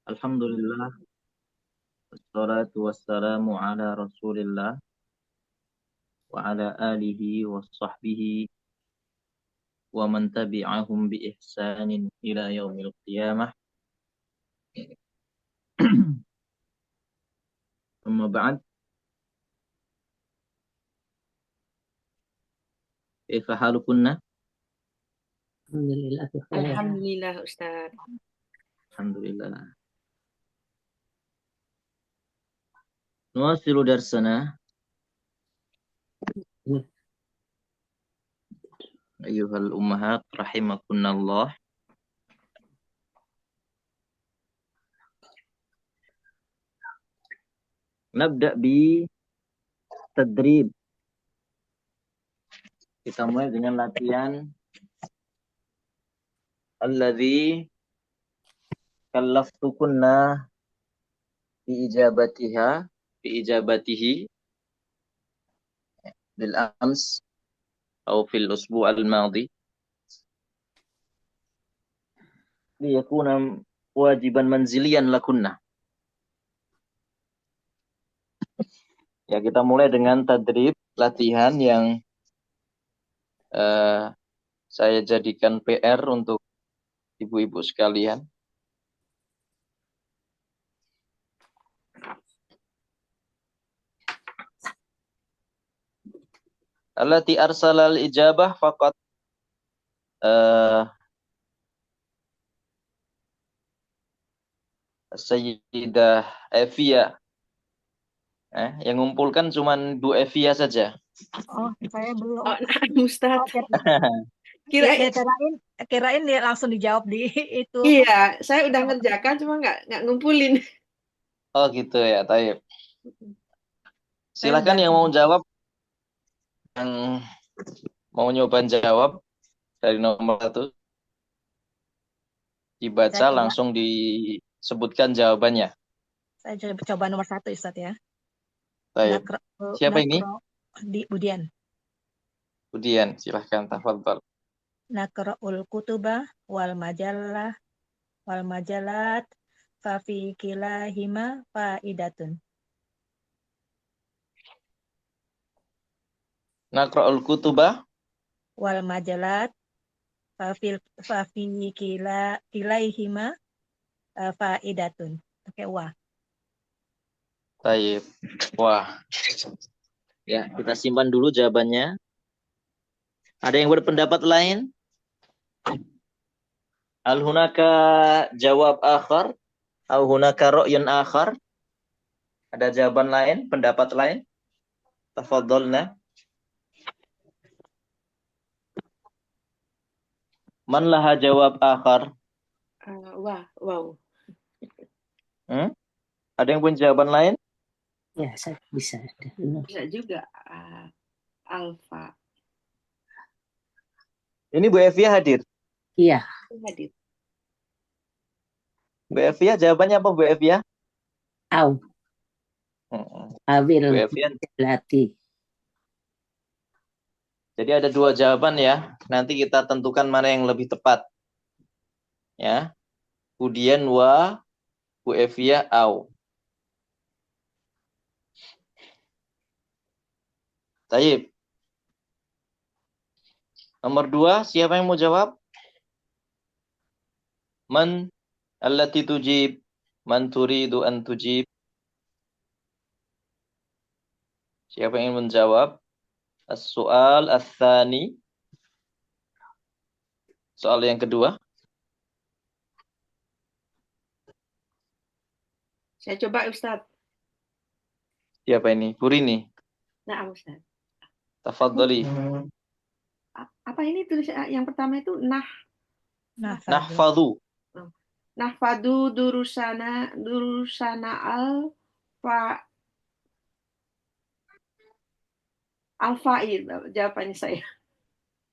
Alhamdulillah, wassalatu wassalamu ala Rasulillah wa ala alihi wa sahbihi wa man tabi'ahum bi ihsanin ila yaumil qiyamah. Amma ba'd, kaifa halukunna? Alhamdulillah. Alhamdulillah Ustaz. Alhamdulillah. Nuwasilu darsana ayyuhal ummahat rahimakunallah. Nabda bi tadrib. Kita mulai dengan latihan alladzi kallaftukunna bi ijabatihi bil ams أو في الأسبوع الماضي ليكون واجبا منزليا لكنا. Ya, kita mulai dengan tadrib, latihan yang saya jadikan PR untuk ibu-ibu sekalian. Allati arsalal ijabah faqat Sayyidah Evia. Yang ngumpulkan cuman Bu Evia saja. Oh, saya belum. Oh, Ustaz. Kirain dia langsung dijawab di itu. Iya, saya udah ngerjakan cuma nggak ngumpulin. Oh gitu ya, Taib. Silakan yang mau jawab, yang mau nyoba jawab dari nomor 1. Dibaca langsung disebutkan jawabannya. Saya coba nomor 1 Ustaz ya. Taib. Siapa ini? Budian. Budian, silahkan tafadhol. Nakra'ul kutubah wal majalat fa fi kilahima faidatun. Nakra'ul kutubah wal majalat fa fi kilaihima faidatun. Pakai wa. Taib. Wah. Ya, kita simpan dulu jawabannya. Ada yang berpendapat lain? Al hunaka jawab akhar? Au hunaka ra'yun akhar? Ada jawaban lain, pendapat lain? Tafadhalna. Man laha jawab akhar? Wow. Ada yang punya jawaban lain? Ya, saya bisa. Bisa juga. Alfa. Ini Bu Evia hadir? Iya. Hadir. Bu Evia, jawabannya apa Bu Evia? Au. Awil Bu Evia. latih. Jadi ada 2 jawaban ya. Nanti kita tentukan mana yang lebih tepat. Ya. Budian wa, Bu Evia au. Taib. Nomor 2, siapa yang mau jawab? Man allati tujib, man turidu an tujib. Siapa yang menjawab? As-soal ats-tsani. Soal yang kedua. Saya coba Ustaz. Siapa ini? Burini. Nah, Ustaz. Tafadhali. Apa ini tulisan yang pertama itu Nahfadhu. Nahfadu durusana al-fa'il jawabannya saya.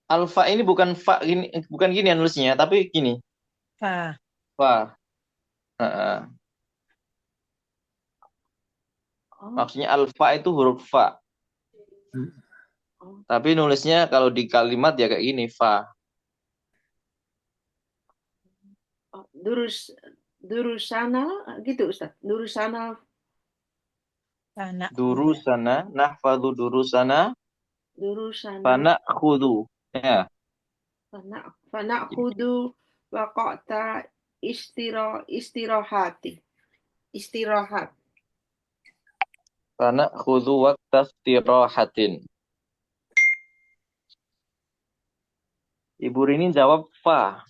Alfa ini bukan fa gini, bukan gini nulisnya, tapi gini. Fa. Maksudnya alfa itu huruf fa. Tapi nulisnya kalau di kalimat ya kayak gini, fa. Durusanal gitu Ustaz. Durusanal Fana Durusana, nahfadhu durusana, durusanal fana'khudhu. Ya, fana'khudu waqata istirahati. Istirahat. fana'khudhu waqta istirahatin. Ibu Rini jawab fa.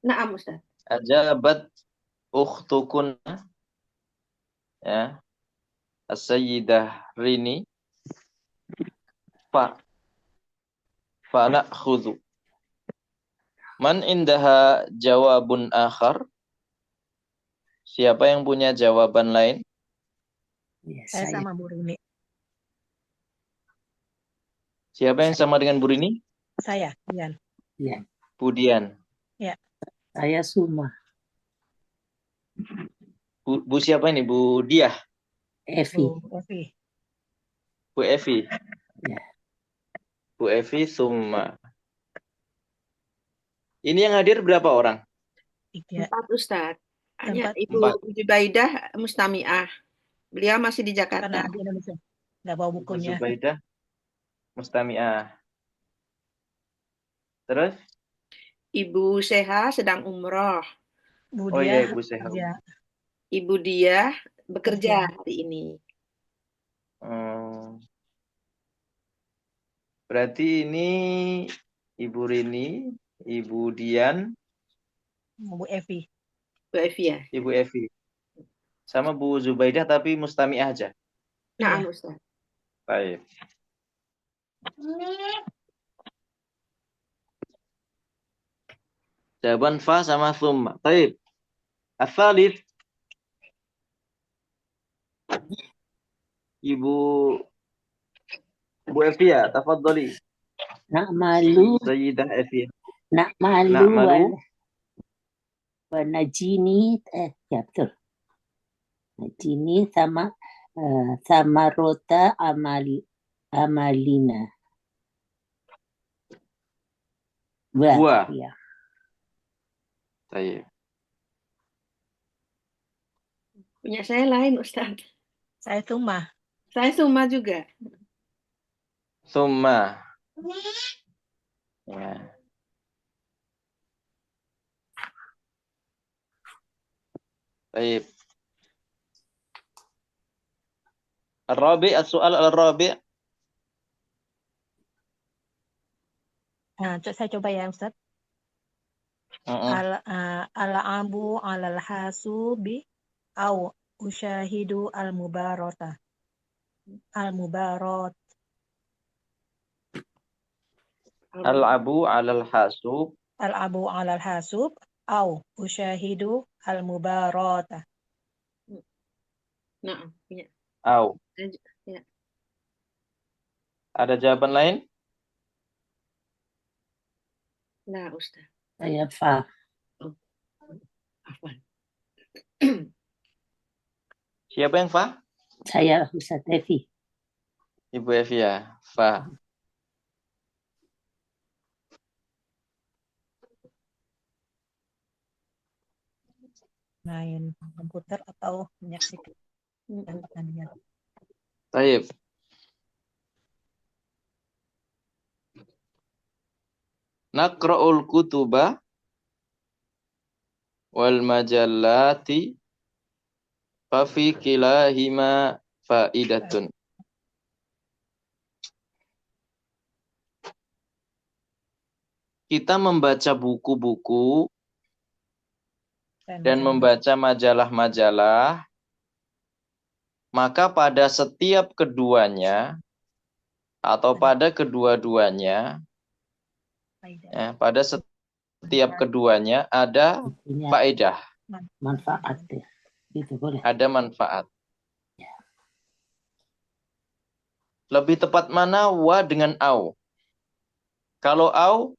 Naam Ustaz. Ajabat ukhtukunna, ya, as-sayyidah Rini, fa. Fana'khudhu. Man indaha jawabun akhar? Siapa yang punya jawaban lain? Ya, saya saya. sama Bu Rini. Siapa yang sama dengan Bu Rini? Saya, Dian. Ya, Budian. saya Suma. Bu siapa ini? Bu Diah? Evi. Bu Evi. Bu Evi? Ya. Bu Evi Summa. Ini yang hadir berapa orang? 3. 4 Ustaz. Hanya 4. Ibu Jubaidah Mustami'ah. Beliau masih di Jakarta. Karena di Indonesia. Nggak bawa Bu bukunya. Zubaidah Mustami'ah. Terus? Ibu Seha sedang umroh. Bu Oh iya, Dia Ibu Seha. kerja. Ibu dia bekerja hari ini. Berarti ini Ibu Rini, Ibu Dian, Bu Evi. Bu Evi ya. Ibu Evi. Sama Bu Zubaidah tapi Mustami'ah aja. Naam Iya. Ustaz. Baik. Jawaban fa sama thumma. Baik. Al-thalith. Ibu Evi ya, tafadhali. Na'malu, Sayyidah Evi. na'malu Na'malu. wa najini, ya betul. Najini sama samarota amalina. Buah. Ya. Baik. Punya saya lain Ustaz. Saya Suma. Saya Suma juga. Summa. Ya. Baik. Al-Rabi', as-su'al al-Rabi'. Nah, saya coba ya Ustaz. Al-abu alal hasubi au usyahidu al-mubarota. Al-mubarot. Al-abu 'alal hasub. Al-abu alal hasub au usyahidu al-mubarota. Naam, punya. Au. Ya. Ada jawaban lain? Nah Ustaz. Saya fa. Afwan. Siapa yang fa? Saya Ustaz Evi. Ibu Evi ya. Fa. Main komputer atau menyaksikan pertandingan. Baik. Naqra'ul kutuba wal majallati fa fi kilahima faidatun. Kita membaca buku-buku dan membaca majalah-majalah, maka pada setiap keduanya atau pada kedua-duanya, ya, pada setiap keduanya ada Punya faedah, manfaat ya. Gitu boleh. ada manfaat. Lebih tepat mana wa dengan au? Kalau au,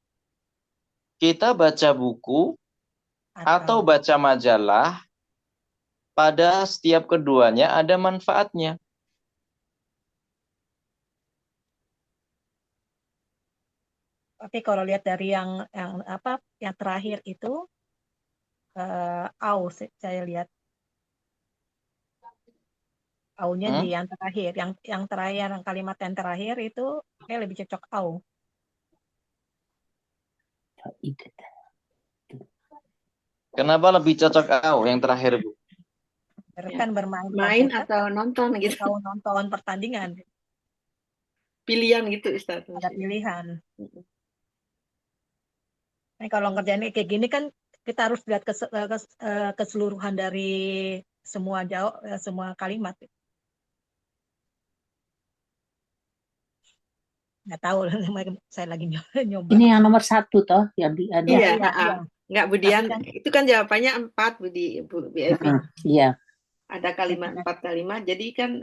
kita baca buku atau baca majalah, pada setiap keduanya ada manfaatnya. Tapi kalau lihat dari yang terakhir itu au saya lihat. Au-nya di Hmm? yang terakhir, yang terakhir, yang kalimat yang terakhir itu kayak lebih cocok au. Faidah. Kenapa lebih cocok au yang terakhir, Bu? Kan bermain Main komputer atau nonton gitu. atau nonton pertandingan, Pilihan gitu Ustaz. ada maksudnya. pilihan. Mm-mm. Nah, kalau ngerjain kayak gini kan kita harus lihat keseluruhan dari semua kalimat. Nggak tahu lah, saya lagi nyoba. Ini yang nomor 1 toh, yang di Iya, Iya, ha-ha. iya. Nggak Tapi Budian, kan itu kan jawabannya 4 Bu Evi. Iya. Ada kalimat 4 kalimat, jadi kan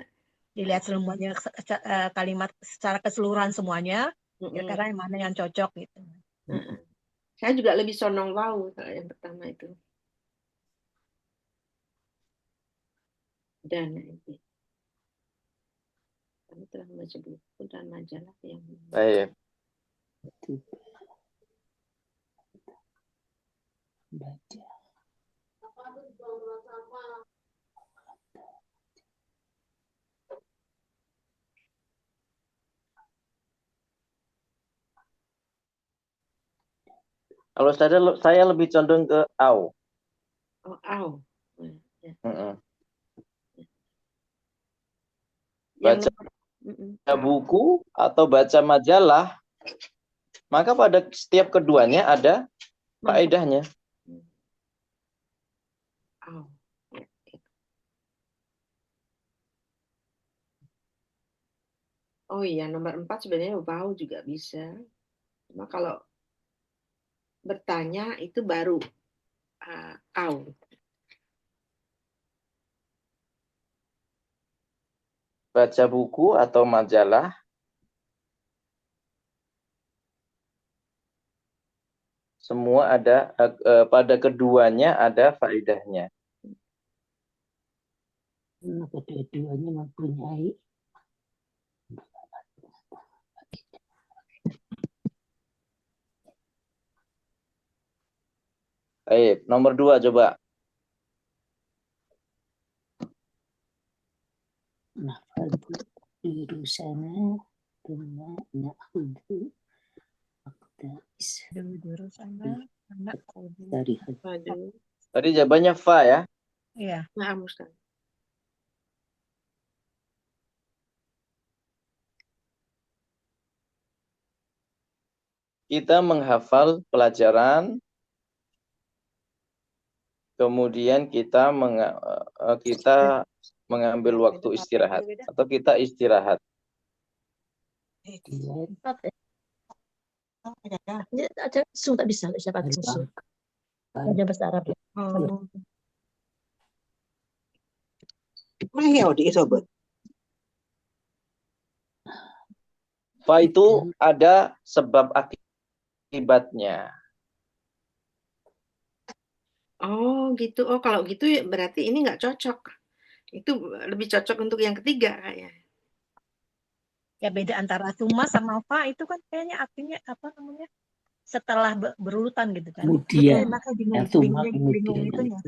dilihat semuanya kalimat secara keseluruhan semuanya, kira-kira yang mana yang cocok gitu. Saya juga lebih sonong tahu kalau yang pertama itu. Dan itu. Kami telah membaca buku dan majalah yang Baik. Baca. Kalau saya lebih condong ke au. Oh, au. Ya. Yang Baca buku atau baca majalah, maka pada setiap keduanya ada faedahnya. Au. Oh iya, nomor 4 sebenarnya bau juga bisa. Cuma kalau bertanya itu baru au. Baca buku atau majalah, semua ada pada keduanya ada faedahnya. Kedua-duanya mempunyai Baik, nomor 2 coba. nafadu durusana tuma na'khudhu aqtais Dulu sana anak dari Aduh. Tadi jawabannya fa ya. Iya. Nah, Ustaz. Kita menghafal pelajaran, kemudian kita mengambil waktu istirahat atau kita istirahat. Ada langsung tak bisa siapa musuh. Ada bahasa Arab. Oh. Fa itu ada sebab akibatnya. Oh gitu. Oh kalau gitu ya berarti ini nggak cocok. Itu lebih cocok untuk yang ketiga kayaknya. Ya beda antara tuma sama fa itu kan kayaknya artinya apa namanya? Setelah berurutan gitu kan. Kemudian, Maka yang tuma bingung kemudian itunya.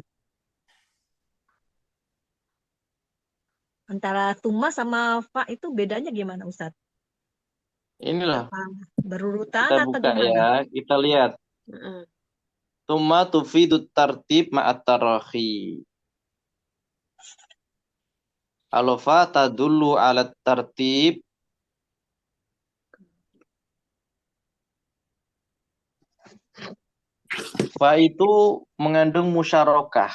Antara tuma sama fa itu bedanya gimana Ustaz? Inilah Berurutan kita atau buka gimana? ya, kita lihat. Tuma tufidut tartib ma'at tarahi. Alofa tadullu alat tartib. Fa itu mengandung musyarakah.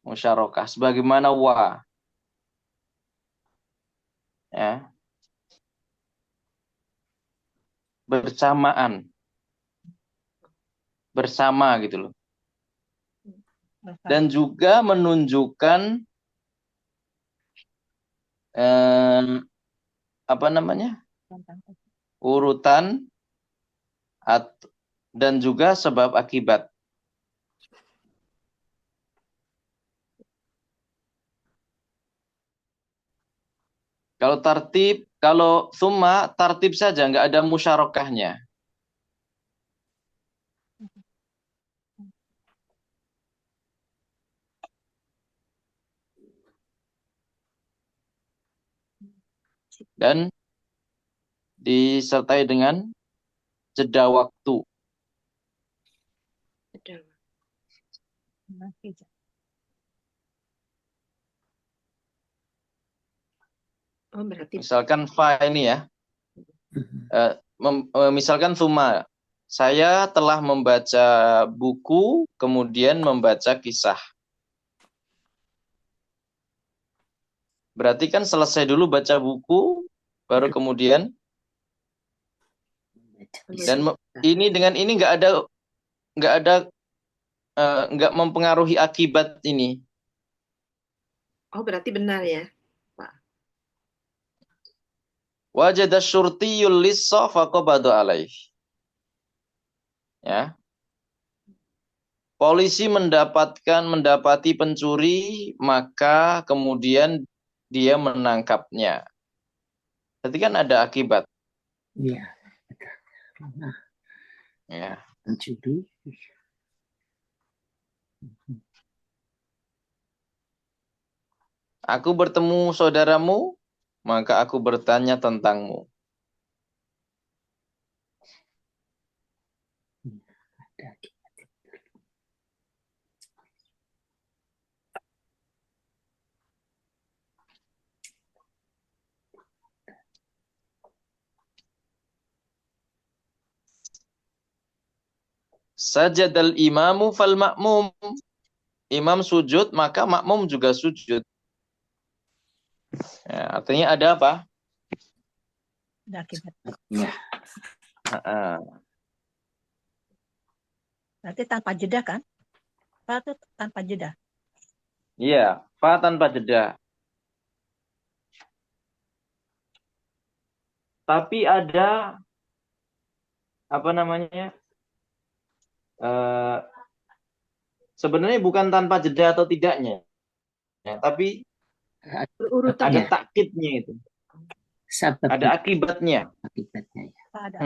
Musyarakah sebagaimana wa. Ya. Bersamaan. Bersama gitu loh. Dan juga menunjukkan apa namanya? Urutan dan juga sebab akibat. Kalau summa tartib saja, nggak ada musyarakahnya. dan disertai dengan jeda waktu. Betul. Oh, berarti Misalkan fa ini ya, misalkan suma, saya telah membaca buku, kemudian membaca kisah. Berarti kan selesai dulu baca buku, baru kemudian, dan ini dengan ini nggak mempengaruhi akibat ini. oh berarti benar ya, Pak. Wajada syurtiyul lissa faqabadu alaih. Ya. Polisi mendapati pencuri, maka kemudian dia menangkapnya. Berarti kan ada akibat. Iya. Karena Ya. pencuri. Aku bertemu saudaramu, maka aku bertanya tentangmu. Ada akibat. Sajadal imamu fal makmum. Imam sujud, maka makmum juga sujud. Ya, artinya ada apa? Ada akibat. Ya. Berarti tanpa jeda kan? Berarti tanpa jeda. Iya, fa tanpa jeda. Tapi ada apa namanya? Sebenarnya bukan tanpa jeda atau tidaknya, ya, tapi Berurutan ada ya. takkitnya itu. Sebab Ada akibatnya. akibatnya ya. Pada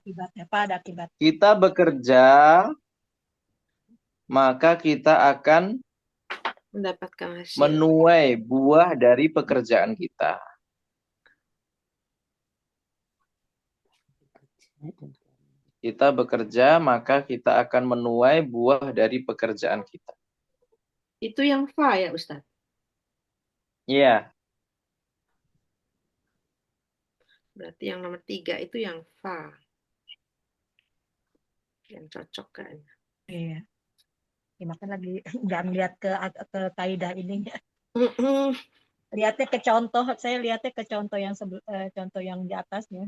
akibatnya, pada akibat. Kita bekerja, maka kita akan Mendapatkan hasil. menuai buah dari pekerjaan kita. Kita bekerja, maka kita akan menuai buah dari pekerjaan kita. Itu yang fa ya, Ustaz? Iya. Berarti yang nomor 3 itu yang fa. Yang cocok kan. Iya. Ya, makanya lagi nggak melihat ke kaidah ini. Lihatnya ke contoh, saya lihatnya ke contoh yang contoh yang di atasnya.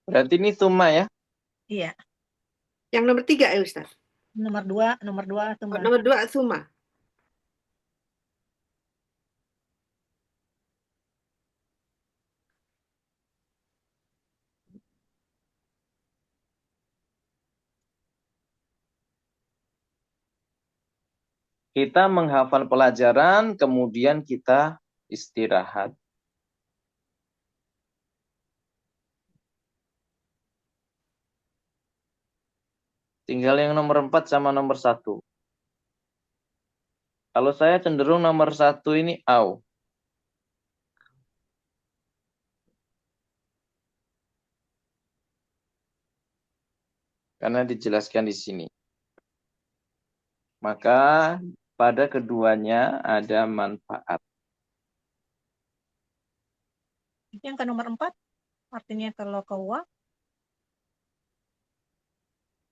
Berarti ini summa ya? Iya. Yang nomor 3 ya, Ustaz? Nomor 2 Oh, nomor 2 summa. Kita menghafal pelajaran, kemudian kita istirahat. Tinggal yang nomor 4 sama nomor 1. Kalau saya cenderung nomor 1 ini au. Karena dijelaskan di sini. Maka pada keduanya ada manfaat. Yang ke nomor 4 artinya kalau ke wa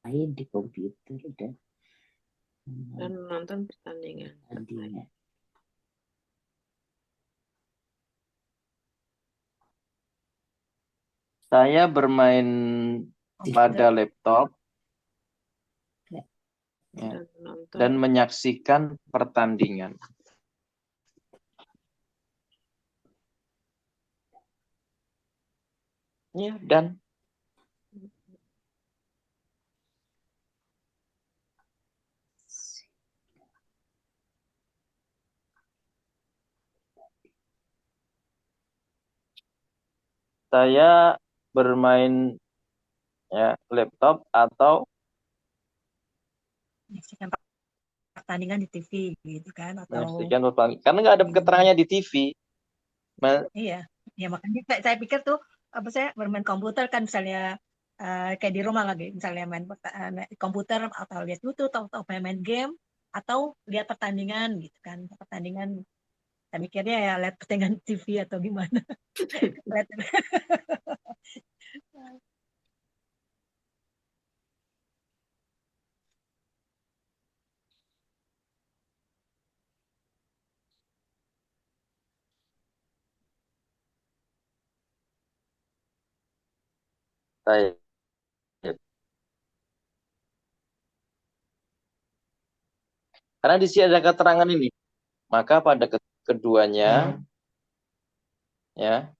Main di komputer dan menonton pertandingan. Saya bermain pada laptop ya, dan menyaksikan pertandingan. Ya, dan saya bermain ya, laptop atau pertandingan di TV gitu kan, atau Menyaksikan pertandingan. Karena nggak ada keterangannya di TV. iya, ya makanya saya pikir tuh apa saya bermain komputer kan misalnya kayak di rumah lagi misalnya main komputer atau lihat YouTube atau main game atau lihat pertandingan gitu kan pertandingan saya mikirnya ya lihat pertandingan TV atau gimana. Lihat. Baik. Karena di sini ada keterangan ini. Maka pada keduanya, ya,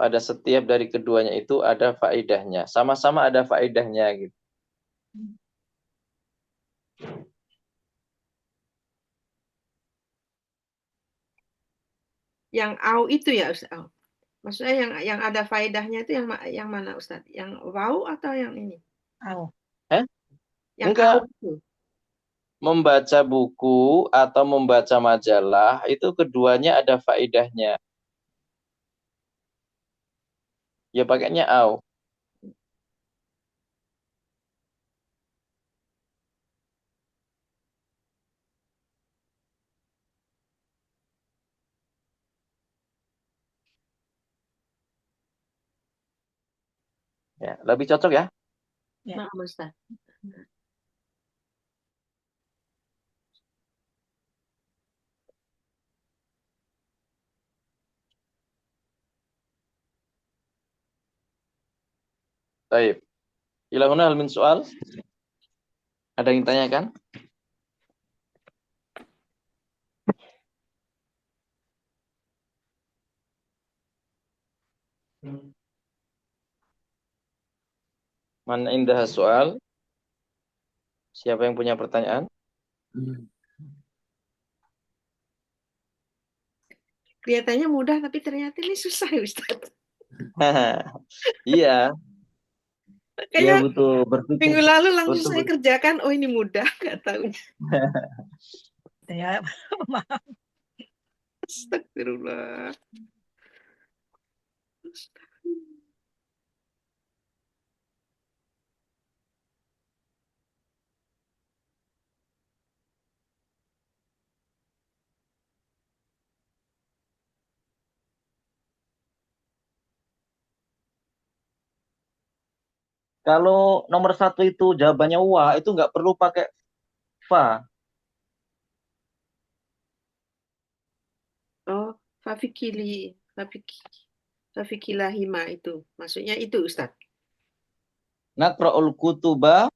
pada setiap dari keduanya itu ada faedahnya. Sama-sama ada faedahnya gitu. Yang au itu ya Ustaz. Au. Maksudnya yang ada faedahnya itu yang mana Ustaz? Yang wow atau yang ini? Oh. Yang Enggak. au itu. Membaca buku atau membaca majalah itu keduanya ada faedahnya. Ya pakainya au. Ya, lebih cocok ya. Ya. Nah, Ustaz. Baik. Ilahuna hal min soal. Ada yang tanyakan? Man indah soal? Siapa yang punya pertanyaan? Kelihatannya mudah tapi ternyata ini susah ya Ustaz. Iya. Iya Kayaknya butuh berpikir. minggu lalu langsung Butuh saya kerjakan. Oh ini mudah, nggak tahu. Ya, Astagfirullah. Kalau nomor 1 itu jawabannya wah, itu nggak perlu pakai fa. Oh, fafikilahima itu. Maksudnya itu Ustaz. Naqra'ul kutuba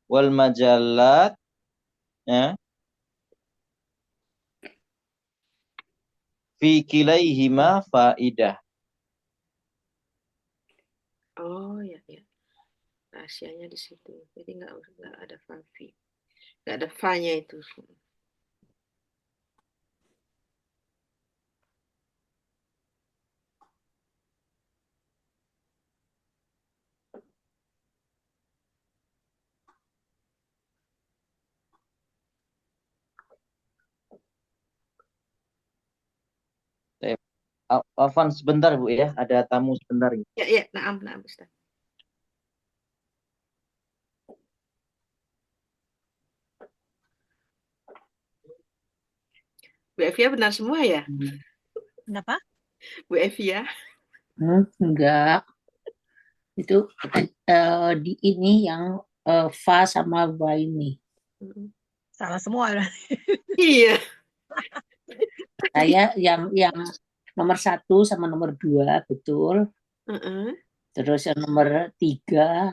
wal majallat, ya, fi kilaihima faidah. Oh ya ya. Rahasianya di situ. Jadi nggak ada fafi. Nggak ada fa-nya itu. Afwan sebentar Bu ya, ada tamu sebentar. Ya ya, naam Ustaz. Bu Evia benar semua ya? kenapa? Bu Evia. Enggak. Itu di ini yang fa sama wa ini. Salah semua. Iya. Saya yang nomor 1 sama nomor 2 betul. Terus yang nomor 3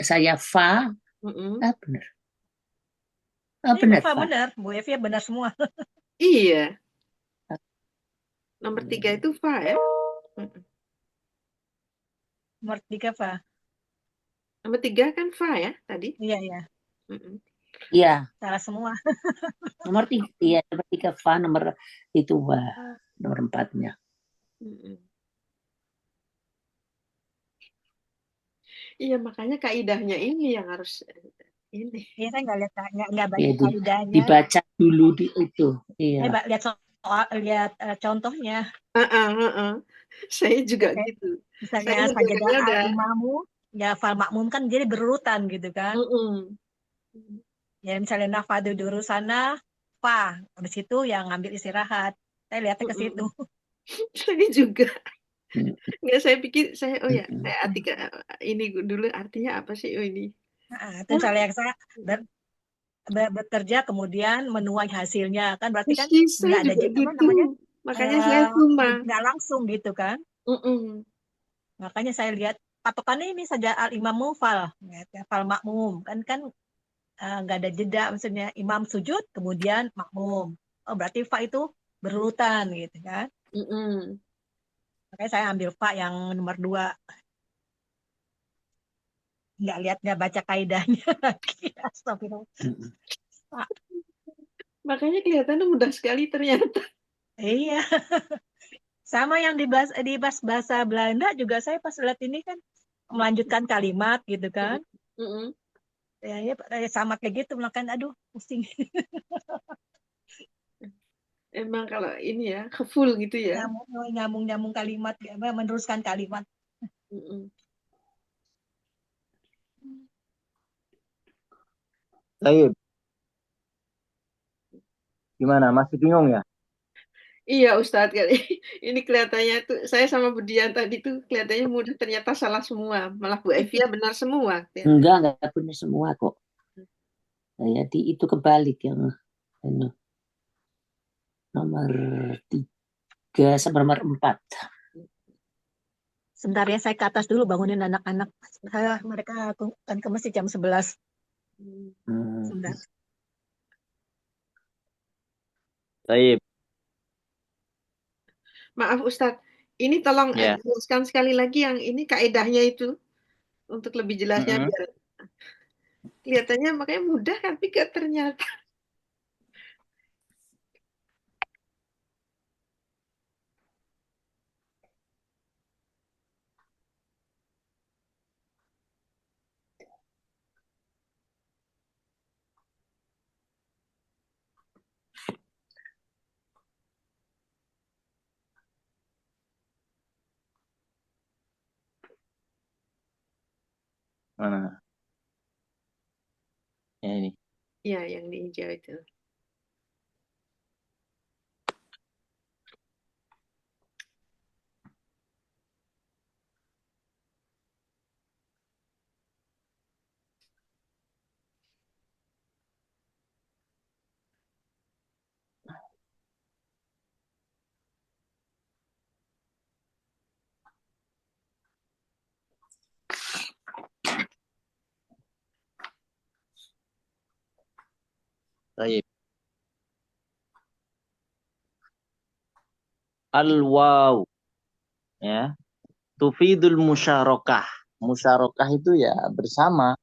saya fa. Benar. Benar, fa. Benar. Bu Evia benar semua. Iya. Nomor 3 itu fa ya? Nomor 3 fa. Nomor 3 kan fa ya tadi? Iya, iya. Iya. Salah semua. Nomor 3, iya, nomor 3 fa, nomor itu wa, nomor 4-nya. Iya, makanya kaidahnya ini yang harus ini. Ya saya nggak baca Ya, kaidahnya. dibaca dulu di itu. Iya. Lihat lihat contohnya. Saya juga Kayak gitu. misalnya Saya sajadah bacanya udah. al-imamu, ya fal makmum kan jadi berurutan gitu kan. Ya misalnya nafadu duru sana, fa. Habis itu yang ngambil istirahat. Saya lihatnya ke situ. Saya juga. Nggak, saya pikir saya saya Mm-mm. artikel ini dulu artinya apa sih? Oh ini. Nah, itu misalnya saya bekerja kemudian menuai hasilnya kan berarti kan Persis, saya nggak ada juga apa gitu. namanya Makanya saya cuma. nggak langsung gitu kan. Makanya saya lihat patokannya ini saja al imam mufal, fal makmum kan nggak ada jeda, maksudnya imam sujud kemudian makmum. Oh berarti fa itu berurutan gitu kan. Makanya saya ambil fa yang nomor 2. Nggak baca kaidahnya lagi. Astagfirullah. Makanya kelihatannya mudah sekali ternyata. Iya. Sama yang di bahasa Belanda juga saya pas lihat ini kan melanjutkan kalimat gitu kan. Ya, sama kayak gitu makanya aduh pusing. Emang kalau ini ya full gitu ya. Nyambung kalimat, meneruskan kalimat. Baik. Gimana? Masih bingung ya? Iya Ustadz, ini kelihatannya tuh saya sama Budian tadi tuh kelihatannya mudah, ternyata salah semua. Malah Bu Evia benar semua. Enggak punya semua kok. Jadi itu kebalik yang ini. Nomor 3 sama nomor 4. Sebentar ya, saya ke atas dulu bangunin anak-anak. Mereka akan ke masjid jam 11. Sebentar. Baik. Maaf Ustadz, ini tolong Ya. jelaskan sekali lagi yang ini kaedahnya itu untuk lebih jelasnya biar kelihatannya makanya mudah tapi gak ternyata. Mana? Ya ini. Ya, yang di hijau itu. Baik. Al-waw. Ya. Tufidul musyarakah. Musyarakah itu ya bersama.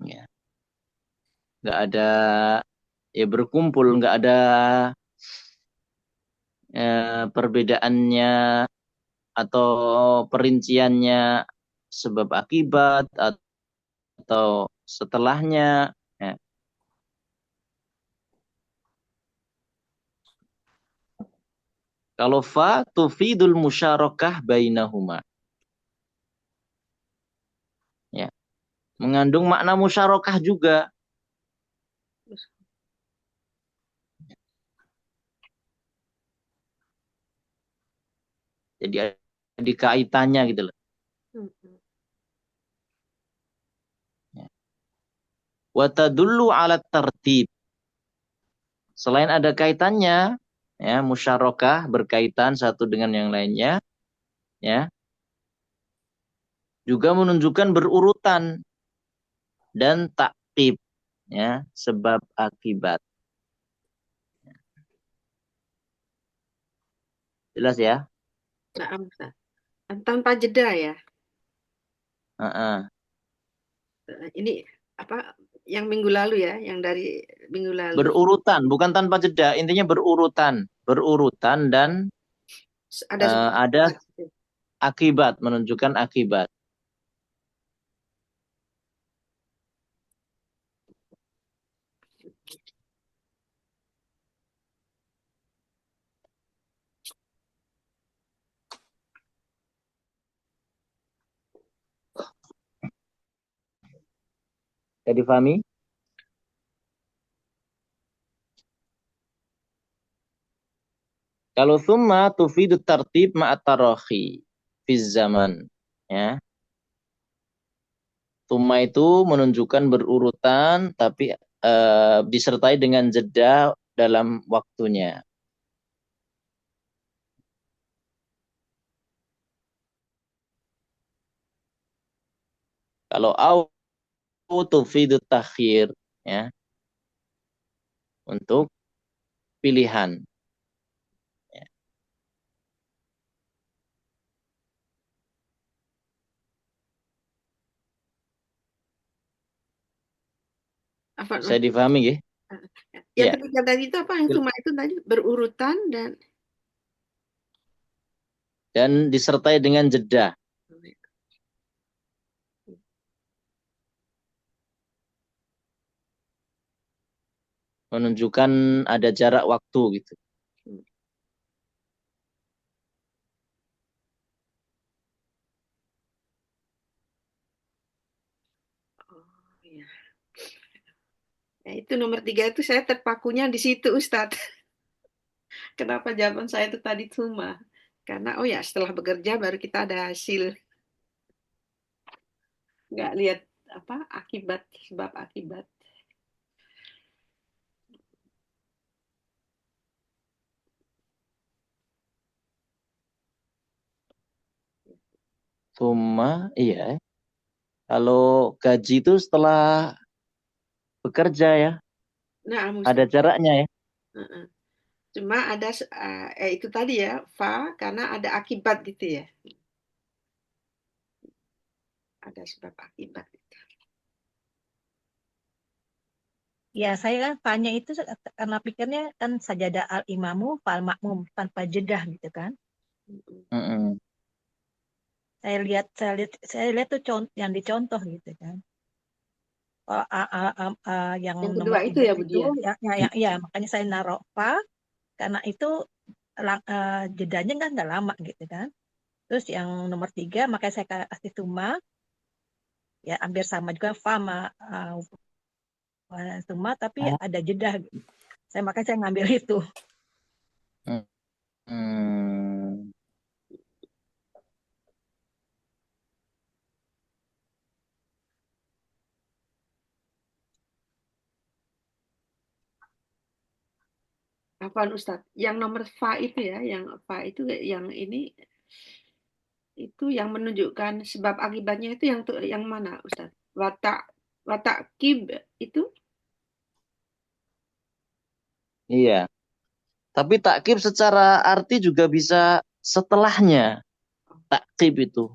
Ya. Nggak ada ya berkumpul, nggak ada perbedaannya atau perinciannya sebab akibat atau setelahnya. Ya. Kalau fa tufidul musyarakah bainahuma. Ya. Mengandung makna musyarakah juga. Jadi ada kaitannya gitu loh. Wa tadullu ala tertib. Selain ada kaitannya, ya, musyarakah berkaitan satu dengan yang lainnya, ya. Juga menunjukkan berurutan dan taktib, ya, sebab akibat. Jelas ya? Tanpa jeda ya. Ini apa yang minggu lalu ya, yang dari minggu lalu. Berurutan, bukan tanpa jeda, intinya berurutan dan ada akibat, menunjukkan akibat. Bisa difahami? Kalau summa tufidu tartib ma'at tarahi fi zaman. Ya. Summa itu menunjukkan berurutan tapi disertai dengan jeda dalam waktunya. Kalau au tufidu takhir, ya, untuk pilihan. Ya. Apa, Bisa difahami ya? yang Ya. ketiga tadi itu apa? Yang cuma itu tadi berurutan Dan disertai dengan jeda. Menunjukkan ada jarak waktu gitu. Oh, ya. Nah, itu nomor 3 itu saya terpakunya di situ, Ustadz. Kenapa jawaban saya itu tadi cuma? Karena, oh ya, setelah bekerja baru kita ada hasil. Nggak lihat apa akibat, sebab akibat. Cuma, iya. Kalau gaji itu setelah bekerja ya, Nah, ada Ustadz. jaraknya ya. Cuma ada itu tadi ya, fa, karena ada akibat gitu ya. Ada sebab akibat. Ya, saya kan fanya itu karena pikirnya kan sajadah al imamu fal makmum tanpa jeda gitu kan. Saya lihat tuh yang dicontoh gitu kan. Yang Yang kedua nomor itu 3 ya, itu Budia. ya makanya saya naruh fa karena itu jedanya kan nggak lama gitu kan. Terus yang nomor 3 makanya saya kasih suma ya hampir sama juga fa sama suma tapi ada jeda. Makanya saya ngambil itu. Apaan Ustadz? Yang nomor fa itu ya, yang fa itu yang ini itu yang menunjukkan sebab akibatnya itu yang mana Ustadz? Watak kib itu? Iya. Tapi takkib secara arti juga bisa setelahnya. Takkib itu.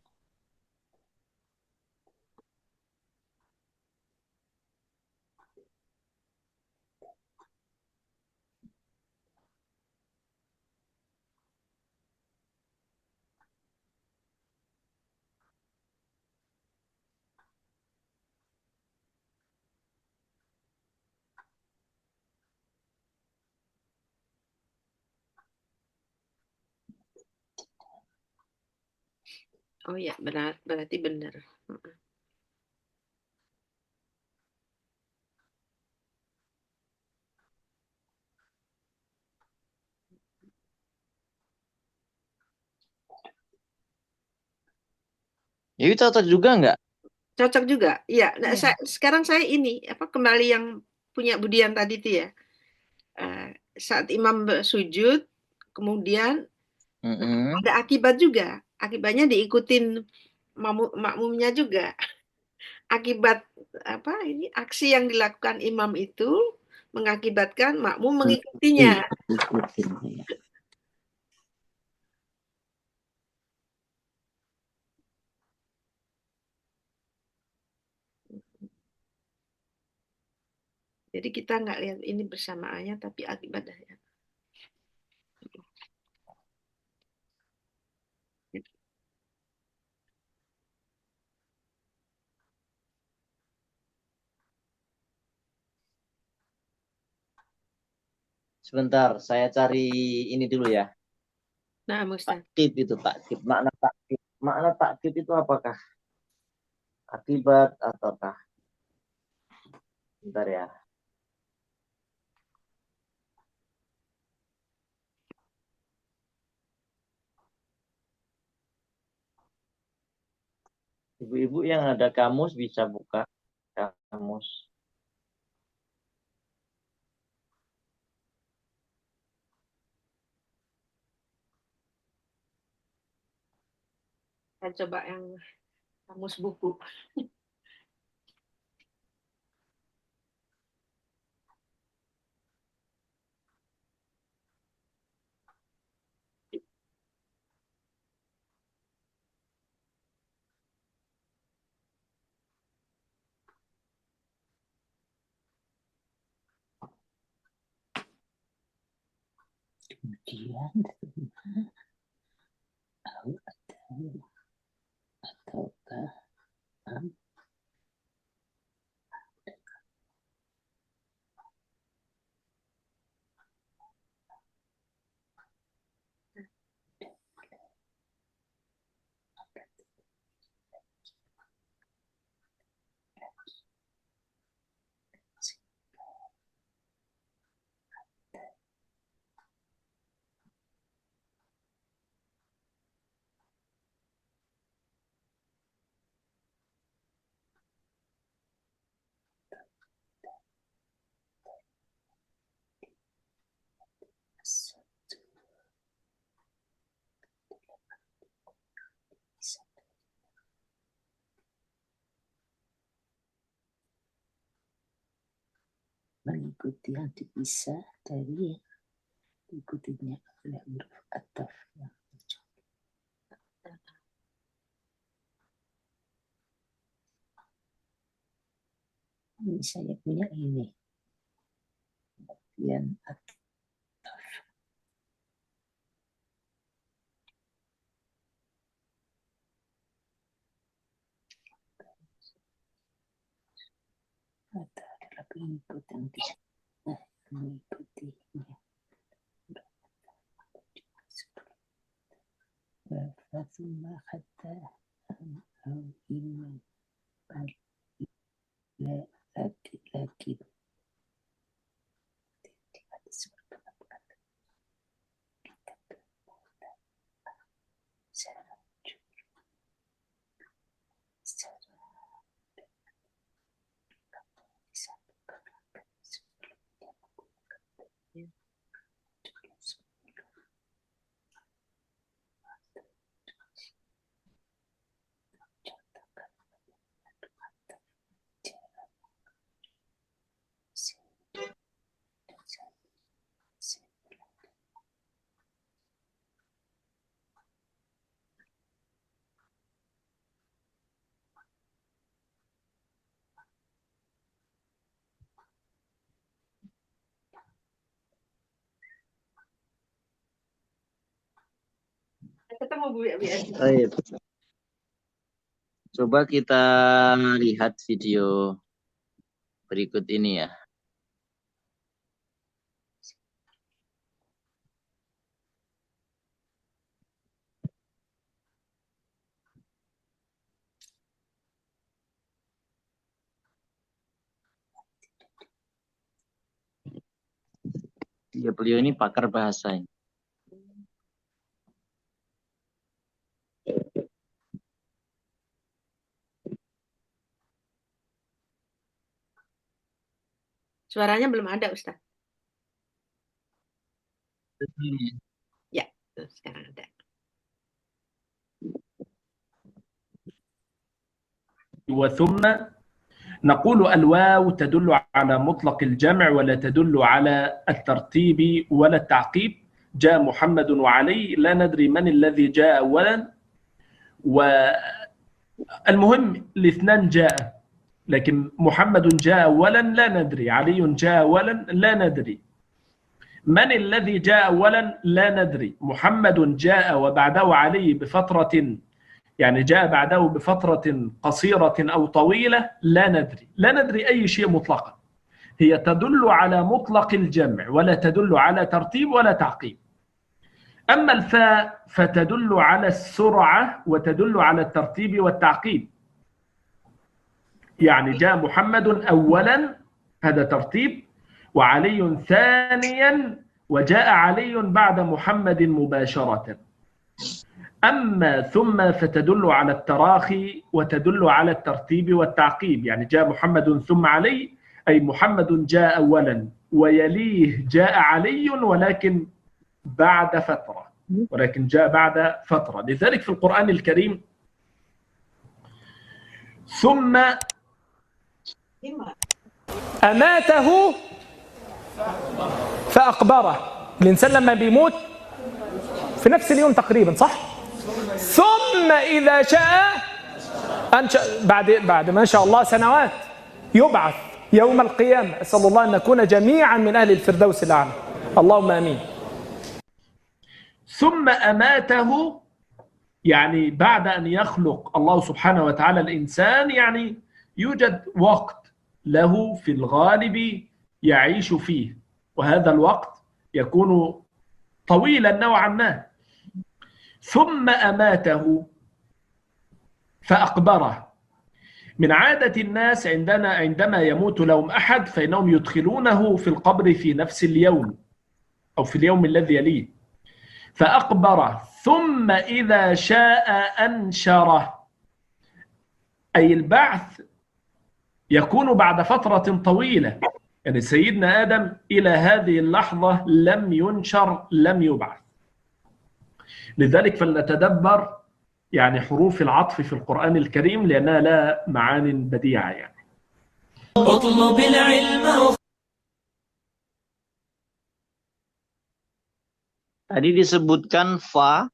Oh ya, berarti benar. Jadi cocok juga nggak? Cocok juga. Iya. Nah, sekarang saya ini kembali yang punya Budian tadi itu ya. Saat imam sujud, kemudian ada akibat juga. Akibatnya diikutin makmumnya juga. Akibat aksi yang dilakukan imam itu mengakibatkan makmum mengikutinya. Jadi kita nggak lihat ini bersamaannya, tapi akibatnya. Sebentar, saya cari ini dulu ya. Nah, Ustaz. Takkib itu takkib. Makna takkib itu apakah akibat ataukah Bentar ya. Ibu-ibu yang ada kamus bisa buka kamus. Saya coba yang kamus buku. Kemudian ataukah mengikuti yang dipisah dari diikutinya oleh huruf ataf yang ini saya punya ini bagian ataf. Ataf adalah pengikut yang mengikutinya. ثم حتى أو إما بل لا لكن Ketemu Bu ya. Baik. Coba kita lihat video berikut ini ya. Beliau ini pakar bahasa. Suaranya belum ada, Ustaz. Ya, sekarang ada. وثم نقول الواو تدل على مطلق الجمع ولا تدل على الترتيب ولا التعقيب. جاء محمد وعلي لا ندري من الذي جاء أولا، والمهم الاثنان جاء، لكن محمد جاء أولا لا ندري، علي جاء أولا لا ندري، من الذي جاء أولا لا ندري. محمد جاء وبعده علي بفترة، يعني جاء بعده بفترة قصيرة أو طويلة لا ندري، لا ندري أي شيء مطلقا. هي تدل على مطلق الجمع ولا تدل على ترتيب ولا تعقيب. أما الفاء فتدل على السرعة وتدل على الترتيب والتعقيب. يعني جاء محمد أولا هذا ترتيب. وعلي ثانيا، وجاء علي بعد محمد مباشرة. أما ثم فتدل على التراخي وتدل على الترتيب والتعقيب، يعني جاء محمد ثم علي، أي محمد جاء أولا ويليه جاء علي، ولكن بعد فترة، ولكن جاء بعد فترة. لذلك في القرآن الكريم ثم أماته فأقبره. الإنسان لما بيموت في نفس اليوم تقريبا، صح؟ ثم إذا شاء أنشأ، بعد ما شاء الله سنوات يبعث يوم القيامة. أسأل الله أن نكون جميعا من أهل الفردوس الأعلى، اللهم آمين. ثم أماته، يعني بعد أن يخلق الله سبحانه وتعالى الإنسان، يعني يوجد وقت له في الغالب يعيش فيه، وهذا الوقت يكون طويلا نوعا ما. ثم أماته فأقبره. من عادة الناس عندما يموت لهم أحد فإنهم يدخلونه في القبر في نفس اليوم أو في اليوم الذي يليه. فأقبره ثم إذا شاء أنشره، أي البعث يكون بعد فترة طويلة. يعني سيدنا آدم إلى هذه اللحظة لم ينشر، لم يبعث. لذلك فلنتدبر يعني حروف العطف في القرآن الكريم، لأنها لا معان بديعة. يعني اطلب العلم. Tadi disebutkan fa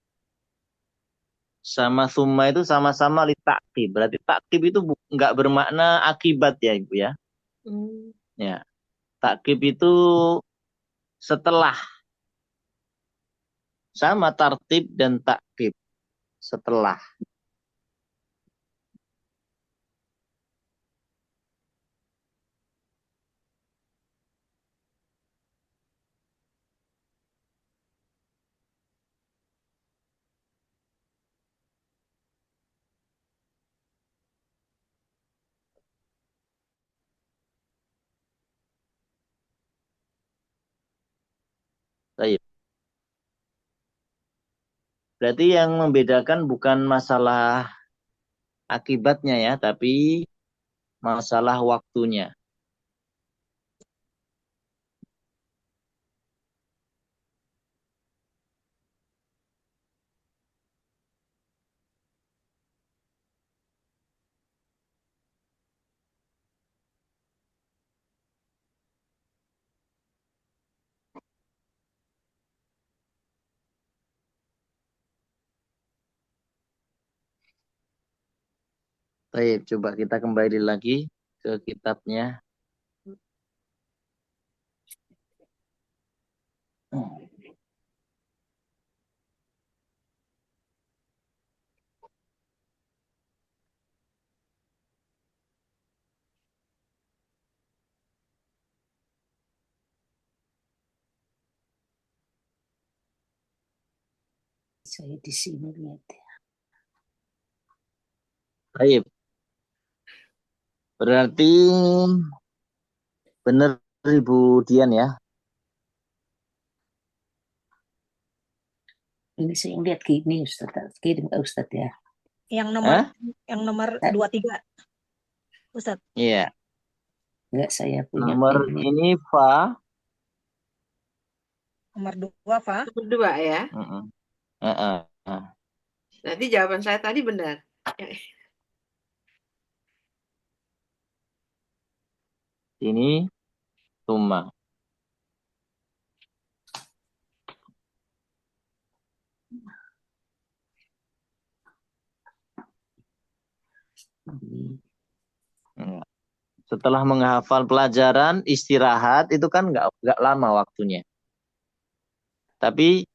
sama summa itu sama-sama li ta'qib. Berarti ta'qib itu nggak bermakna akibat ya Ibu ya. Ya. Ta'qib itu setelah. Sama tartib dan ta'qib. Setelah. Baik. Berarti yang membedakan bukan masalah akibatnya ya, tapi masalah waktunya. Baik, coba kita kembali lagi ke kitabnya. Saya di sini lihat ya. Baik. Berarti benar Ibu Dian ya. Ini saya lihat gini Ustaz, kirim ke Ustaz ya. Yang nomor 23, Ustaz. Iya. Enggak, saya punya Nomor ini fa. Nomor 2 fa. Nomor 2 ya. Nanti jawaban saya tadi benar. Ini summa. Setelah menghafal pelajaran, istirahat itu kan nggak lama waktunya. Tapi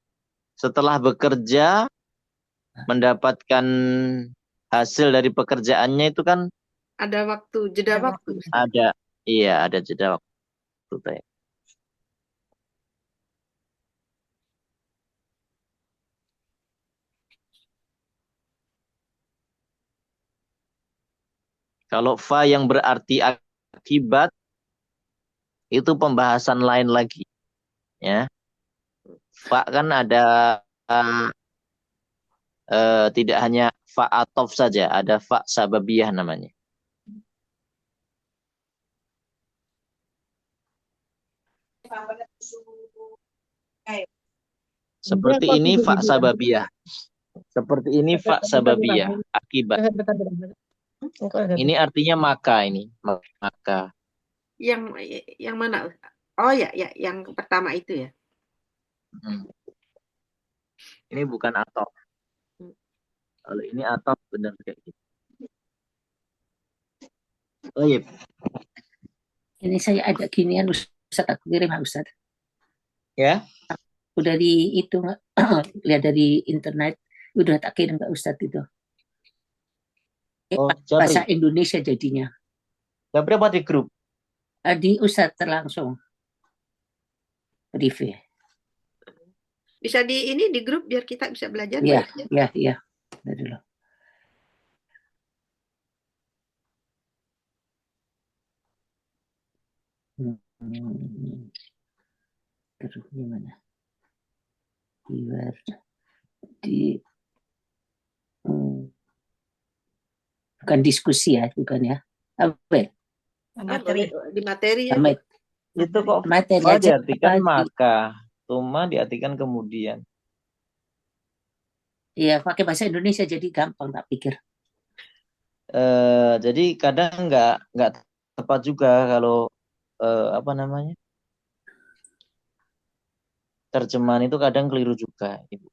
setelah bekerja, mendapatkan hasil dari pekerjaannya itu kan ada waktu, jeda waktu. Ada jeda waktu. Kalau fa yang berarti akibat, itu pembahasan lain lagi. Ya, fa kan ada tidak hanya fa atof saja, ada fa sababiyah namanya. Seperti ini fa sababiyah. Seperti ini fa sababiyah, akibat. Ini artinya maka ini, maka. Yang mana? Oh ya, yang pertama itu ya. Ini bukan atof. Kalau ini atof benar kayak gitu. Oh iya. Ini saya ada ginian Ustaz, aku kirim Ustaz. Ya. Udah di itu lihat dari internet, udah tak kirim ke Ustaz itu. Bahasa Indonesia jadinya. Jabri apa di grup? Di Ustaz langsung. Brief ya. Bisa di ini di grup biar kita bisa belajar. Iya. Dulu. Terus gimana? Bukan diskusi ya, bukan ya? Apa? Di materi ya. Itu kok materi diartikan maka, Tuma diartikan kemudian. Iya, pakai bahasa Indonesia jadi gampang tak pikir. Jadi kadang nggak tepat juga kalau apa namanya, terjemahan itu kadang keliru juga, Ibu.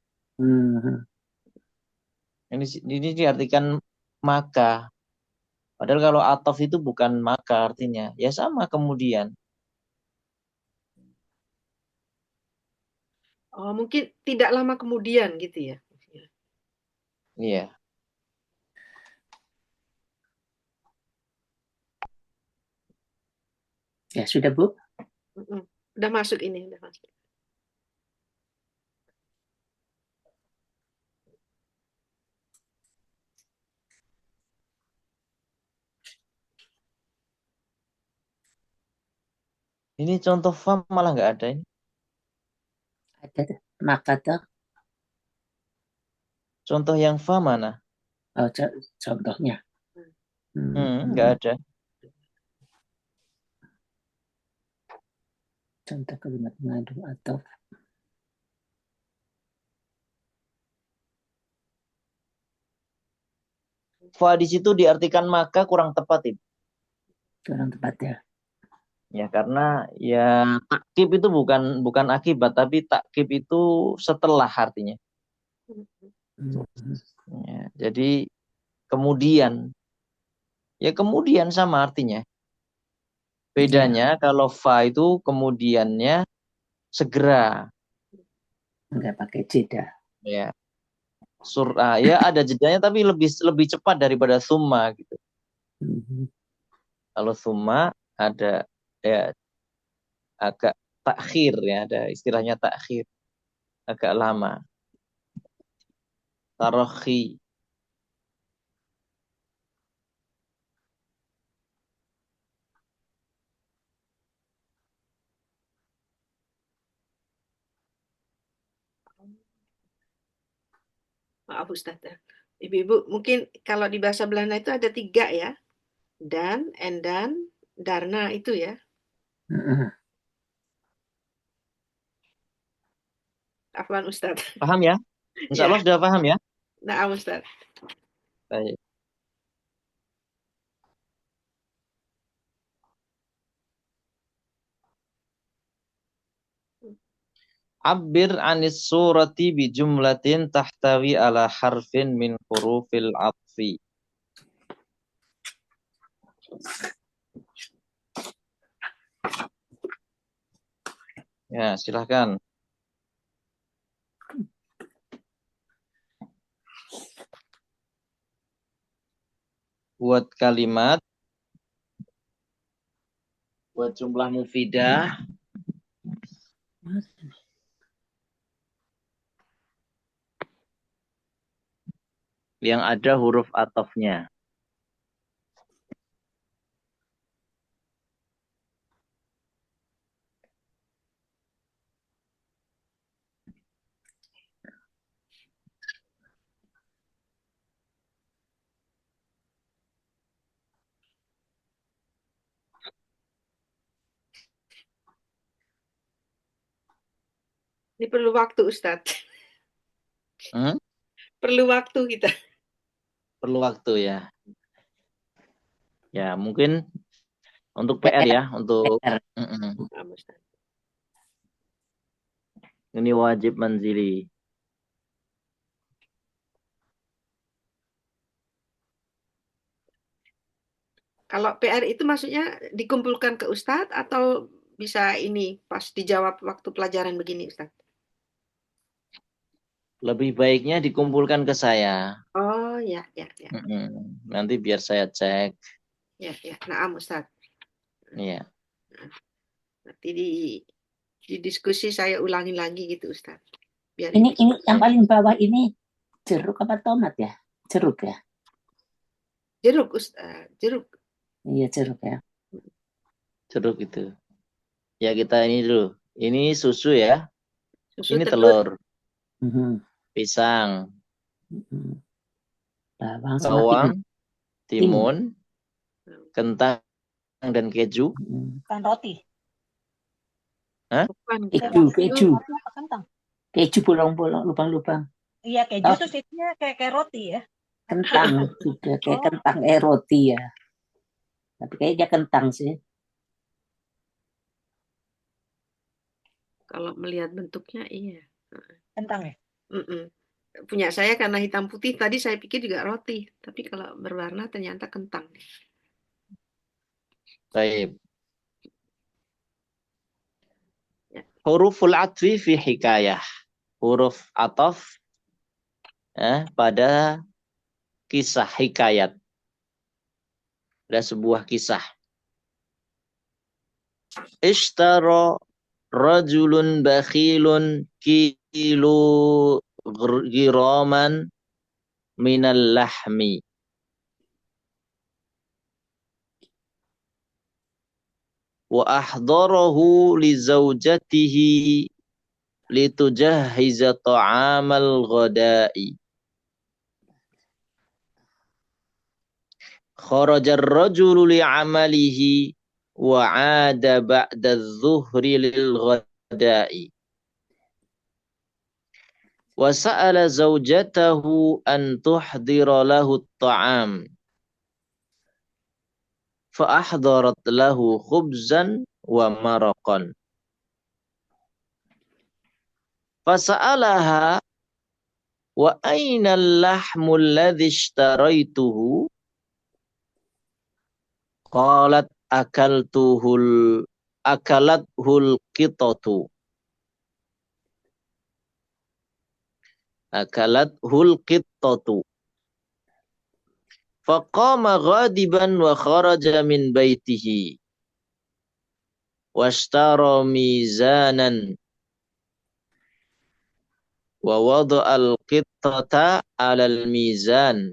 Ini diartikan maka. Padahal kalau atof itu bukan maka artinya, ya sama kemudian. Oh, mungkin tidak lama kemudian gitu ya. Iya. Ya sudah Bu. Udah masuk ini, udah masuk. Ini contoh fa malah nggak ada ini. Ada maka tuh. Contoh yang fa mana? Oh, contohnya. Nggak ada. Contoh kalimat mengandung atau Fa di situ diartikan maka kurang tepat, Ibu. Kurang tepat ya. Ya karena ya takkib itu bukan akibat, tapi takkib itu setelah artinya. Ya, jadi kemudian, ya kemudian sama artinya. Bedanya kalau fa itu kemudiannya segera. Enggak pakai jeda. Ya. Surah ya ada jedanya tapi lebih cepat daripada summa gitu. Kalau summa ada ya agak takhir ya, ada istilahnya takhir. Agak lama. Tarakhi. Maaf Ustaz. Ibu-ibu, mungkin kalau di bahasa Belanda itu ada 3 ya. Dan, endan, darna itu ya. Afwan Ustaz. Paham ya? Insya Allah sudah paham ya? Nah, Ustaz. Baik. Abbir anis surati bi jumlatin tahtawi ala harfin min hurufil atfi. Ya, silahkan. Buat kalimat, buat jumlah mufidah. Yang ada huruf atofnya. Ini perlu waktu, Ustadz. Perlu waktu kita. Perlu waktu ya. Ya, mungkin untuk PR ya, untuk ini wajib manzili. Kalau PR itu maksudnya dikumpulkan ke Ustadz atau bisa ini pas dijawab waktu pelajaran begini, Ustadz? Lebih baiknya dikumpulkan ke saya. Oh ya. Nanti biar saya cek. Ya. Naam, Ustadz. Iya. Nanti di diskusi saya ulangin lagi gitu, Ustadz. Biar ini yang paling bawah ini jeruk apa tomat ya? Jeruk ya? Jeruk, Ustadz. Jeruk. Iya, jeruk ya. Jeruk itu. Ya kita ini dulu. Ini susu ya. Susu, ini telur. Pisang. Bawang, timun, kentang dan keju. Bukan roti. Hah? Keju. Keju bolong-bolong, lubang-lubang. Iya, keju tuh isinya kayak roti ya. Kentang juga, kayak kentang roti ya. Tapi kayaknya kentang sih. Kalau melihat bentuknya iya. Kentang ya? Punya saya karena hitam putih tadi saya pikir juga roti, tapi kalau berwarna ternyata kentang. Baik. Huruful atfi fi hikayah. Huruf ataf pada kisah hikayat. Ada sebuah kisah. Ishtara rajulun bakhilun kilu giraman minal lahmi. Wa ahdarahu li zawjatihi litujahhiza ta'amal ghada'i. Kharajar rajulu li'amalihi wa 'ada ba'da adh-dhuhri lil ghada'i. Wa sa'ala zawjatahu an tuhdira lahu at-ta'am. Fa ahdarat lahu khubzan wa maraqan. Fa sa'alaha wa aina al-lahmu alladhi ishtaraituhu? Qalat akalathul qitatu. Akalathul qittatu. Faqama ghadiban wa kharaja min baitihi. Washtara mizanan. Wa wada'a al-qittata 'ala al-mizan.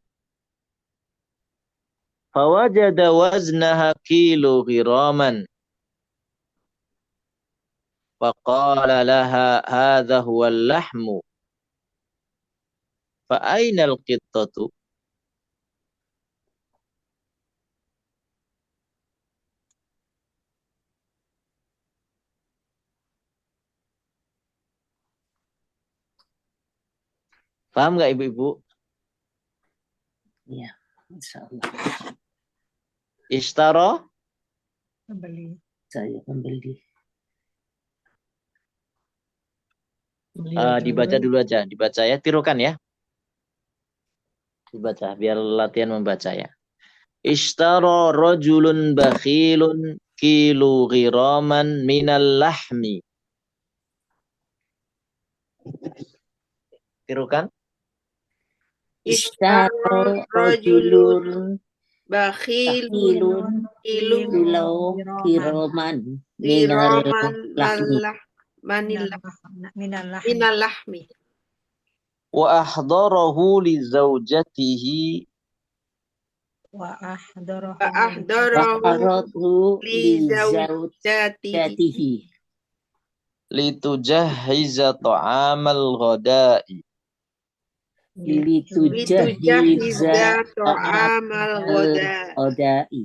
Fawajada waznaha kilo ghiraman. Faqala laha hadha huwa al-lahmu. Fa aina al-qittatu? Paham nggak ibu-ibu? Iya, insyaallah. Ishtara? Membeli. Saya membeli. Dibaca dulu aja, dibaca ya, tirukan ya. Dibaca biar latihan membaca ya. Ishtara rajulun bakhilun kilu ghiraman minal lahmi. Tirukan. Ishtara rajulun bakhilun kilu ghiraman minal lahmi. Wa ahdarahu li zawjatihi. Wa ahdarahu li zawjatihi. Litujahhiza ta'amal ghada'i. Litujahhiza ta'amal ghada'i.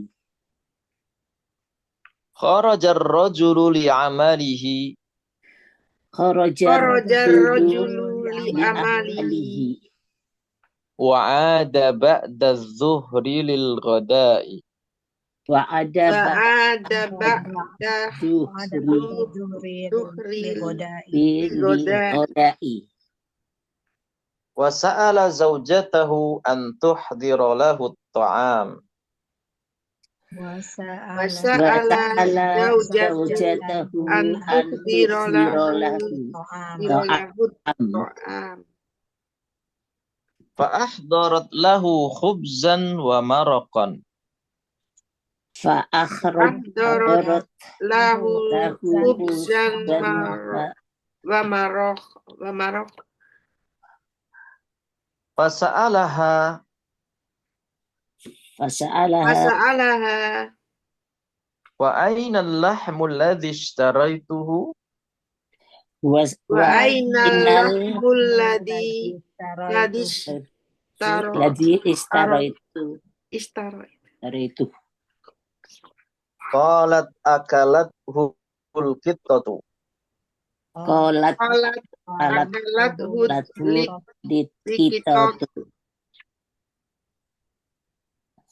Kharajar rajulu li'amalihi. Kharajar rajulu li li amalihi. amalihi. Wa'ada ba'da zuhri lil ghada'i. Wa ada Ba'ada ba'da zuhri duhri li godai. godai. Wa sa'ala zawjatahu an tuhdira lahu at-ta'am. Wasa'ala zawjatahu an tuhdira lahu ta'am. Fa ahdarat lahu khubzan wa maraqan. Fa akhrajarat lahu khubzan wa maraq. Fasa'alaha wa aina al-lahmu alladhi ishtaraytuhu. Wa aina al-lahmul ladhi istaraitu. Qalat akalathu al-qittatu. Qalat akalathu al-qittatu.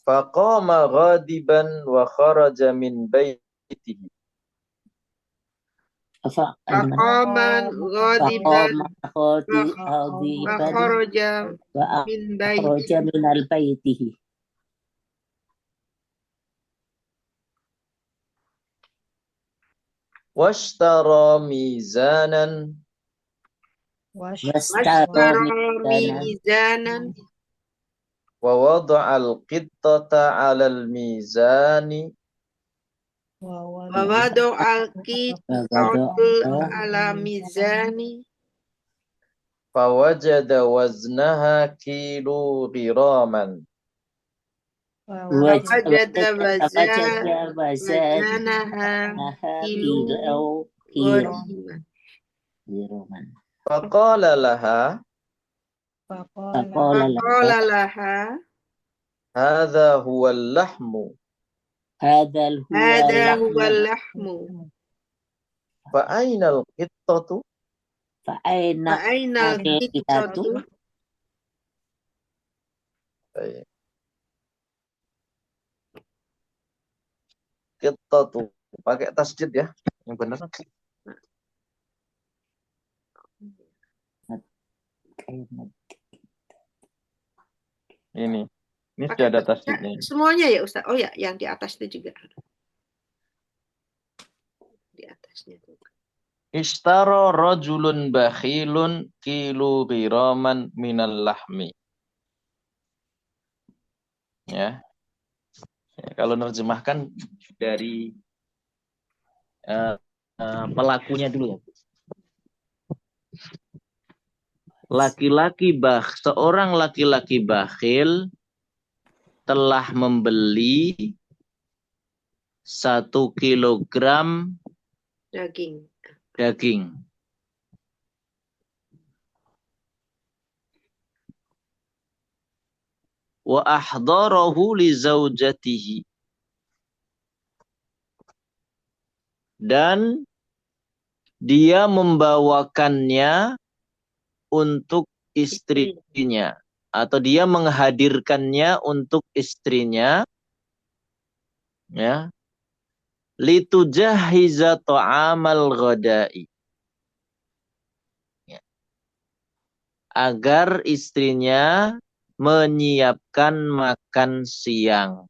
Faqama ghadiban wa kharaja min baitihi. Faqama ghadiban wa kharaja min baitihi. Washtara mizanan. Wa wada'a al-qittata 'ala al-mizani. Wa wada'a al-qittata 'ala mizani. Fawajada waznaha kilu ghiraman. Wajada wazanaha kilu ghiraman. Faqala laha hadha huwa al-lahmu. Fa aina al-qittatu. Qittatu pakai tasdid ya, yang benar. Ini sudah ada tasdidnya. Semuanya ya Ustaz. Oh ya, yang di atas itu juga. Di atasnya juga. Ishtara rajulun bakhilun kilu ghiraman minal lahmi. Ya. Kalau nerjemahkan dari pelakunya dulu ya. Seorang laki-laki bakhil telah membeli 1 kilogram daging. Wa ahdarahu li zaujatihi. Dan dia membawakannya untuk istrinya, atau dia menghadirkannya untuk istrinya, ya, litujahiza ta'amal ghada'i, ya, agar istrinya menyiapkan makan siang.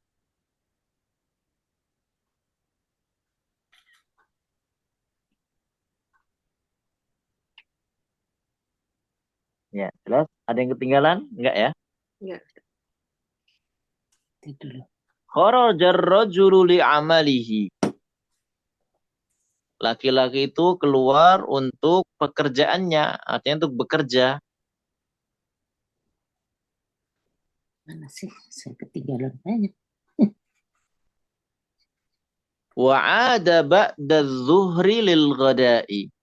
Ya, jelas? Ada yang ketinggalan? Enggak ya? Enggak. Kharajar rajulu li amalihi. Laki-laki itu keluar untuk pekerjaannya, artinya untuk bekerja. Mana sih? Saya ketinggalan banyak. Wa'ada ba'da zuhri lil ghada'i.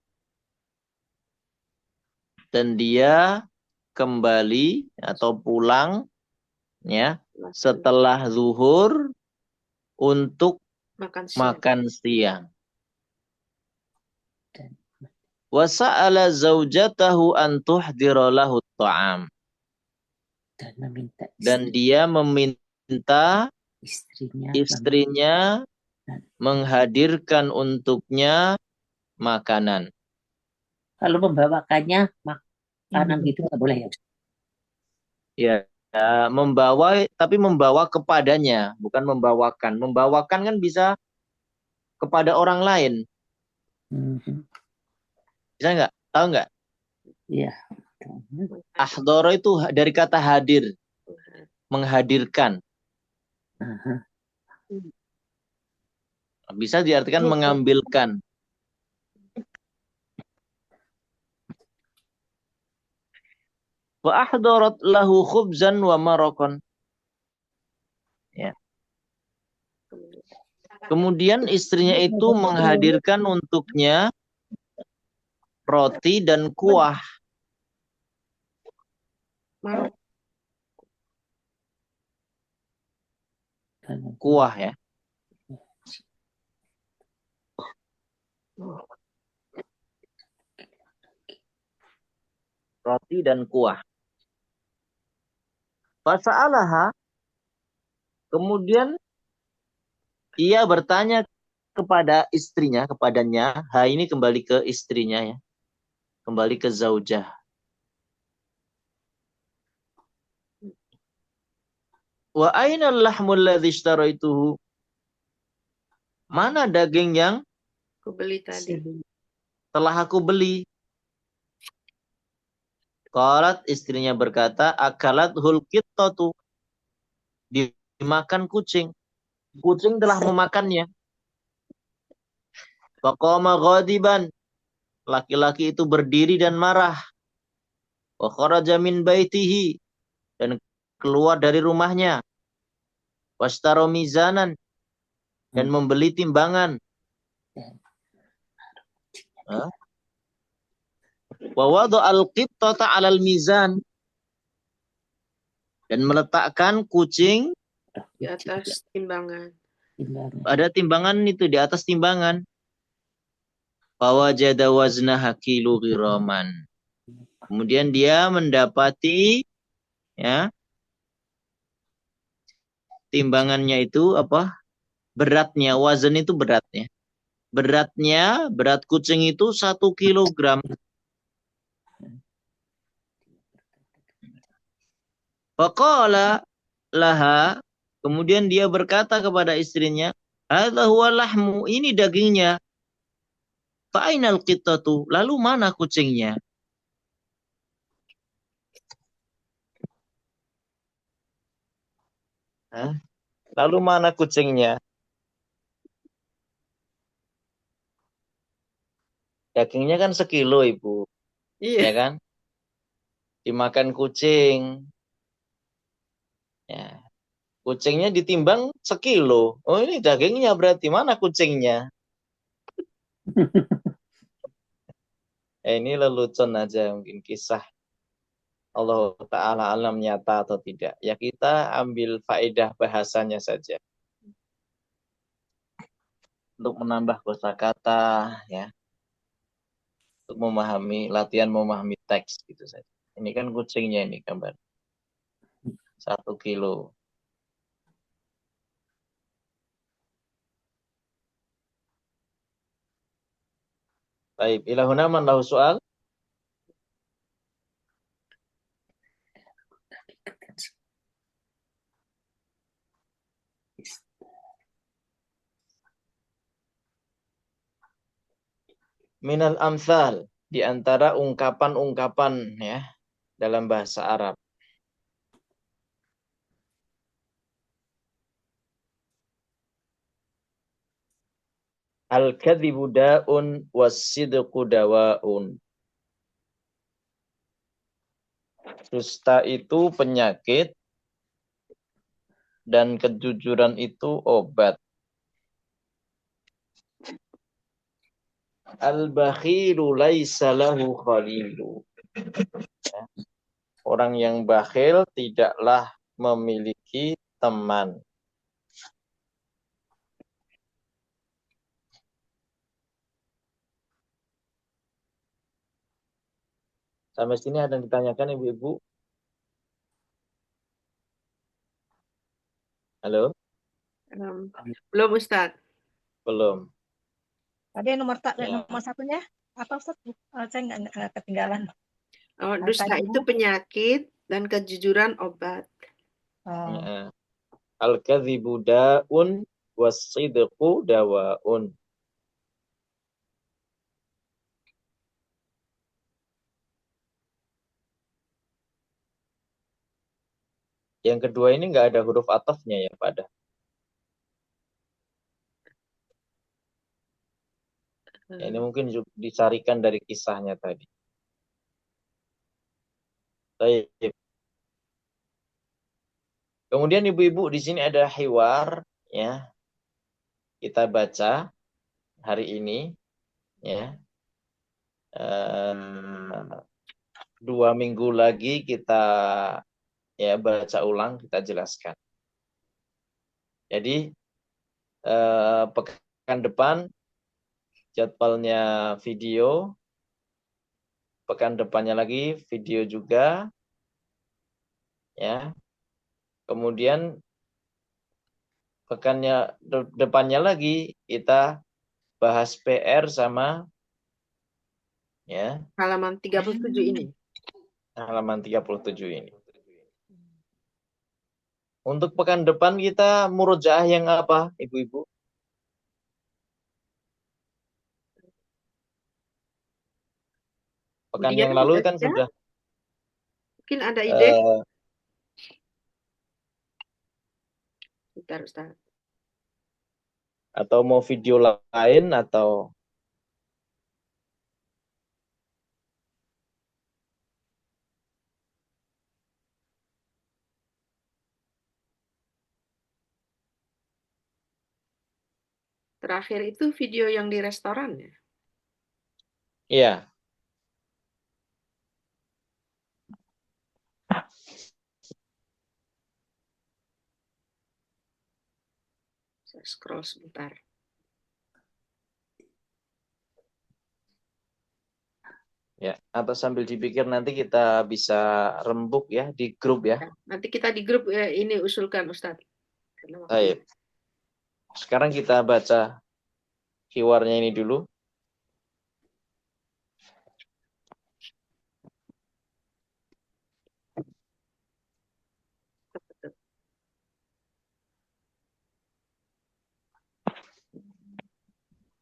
Dan dia kembali atau pulang ya setelah zuhur untuk makan siang. wa sa'ala zaujatahu an tuhdira lahu ta'am. Dan dia meminta istrinya menghadirkan untuknya makanan. Kalau membawakannya makanan gitu nggak boleh ya? Ya, membawa, tapi membawa kepadanya, bukan membawakan. Membawakan kan bisa kepada orang lain. Bisa nggak? Tahu nggak? Iya. Ahdoro itu dari kata hadir, menghadirkan. Bisa diartikan mengambilkan. Wa ahdarat lahu khubzan wa maraqan. Ya. Kemudian istrinya itu menghadirkan untuknya roti dan kuah. Kuah ya. Roti dan kuah. Fasa'alaha, kemudian ia bertanya kepada istrinya, kepadanya. Ini kembali ke istrinya ya. Kembali ke zaujah. Wa aina al-lahmul ladzi ishtaraituhu? Mana daging yang aku beli tadi? Telah aku beli. Qalat, istrinya berkata, akalat hul qittatu. Dimakan kucing. Kucing telah memakannya. Faqama ghadiban. Laki-laki itu berdiri dan marah. Wa kharaja min baitihi. Dan keluar dari rumahnya. Washtaro mizanan. Dan membeli timbangan. Wa wada al-qittata 'alal mizan. Dan meletakkan kucing di atas timbangan. Ada timbangan itu di atas timbangan. Fawajada waznaha kilu ghiraman. Kemudian dia mendapati ya timbangannya itu apa? Beratnya, wazan itu beratnya. Berat kucing itu 1 kilogram. Faqala laha, kemudian dia berkata kepada istrinya, hadza huwa lahmu, ini dagingnya. Fa'ainal qittatu, lalu mana kucingnya? Lalu mana kucingnya? Dagingnya kan sekilo, Ibu. Iya. Ya kan? Dimakan kucing. Ya. Kucingnya ditimbang sekilo. Oh, ini dagingnya, berarti mana kucingnya? Ini lelucon aja mungkin kisah. Allah Ta'ala alam nyata atau tidak. Ya kita ambil faedah bahasanya saja. Untuk menambah kosakata ya. Untuk latihan memahami teks gitu saja. Ini kan kucingnya ini gambar. 1 kilo. Baik, ilahuna man lahu soal? Minal amsal, di antara ungkapan-ungkapan ya dalam bahasa Arab. Al-kadhibu da'un was-sidqu dawa'un. Dusta itu penyakit dan kejujuran itu obat. Al-bakhilu laisa lahu khalilu. Orang yang bakhil tidaklah memiliki teman. Sampai sini ada yang ditanyakan Ibu-ibu? Halo? Belum Ustaz. Belum. Tadi nomor Ya. satunya apa Ustaz? Saya nggak ketinggalan. Oh, dusta itu penyakit dan kejujuran obat. Ya. Al-kadhibu da'un was-sidqu dawa'un. Yang kedua ini nggak ada huruf atafnya ya pada. Ya, ini mungkin dicarikan dari kisahnya tadi. Baik. Kemudian ibu-ibu di sini ada hiwar ya. Kita baca hari ini ya. 2 minggu lagi kita ya baca ulang, kita jelaskan. Jadi pekan depan jadwalnya video, pekan depannya lagi video juga ya. Kemudian pekannya depannya lagi kita bahas PR sama ya halaman 37 ini. Halaman 37 ini. Untuk pekan depan kita murojaah yang apa, Ibu-ibu? Pekan yang lalu kan sudah. Mungkin ada ide? Bentar, Ustaz. Atau mau video lain atau Terakhir itu video yang di restoran ya? iya. Saya scroll sebentar. Ya, atau sambil dipikir nanti kita bisa rembuk ya di grup ya. Nanti kita di grup ini usulkan Ustaz. Baik. Sekarang kita baca hiwarnya ini dulu.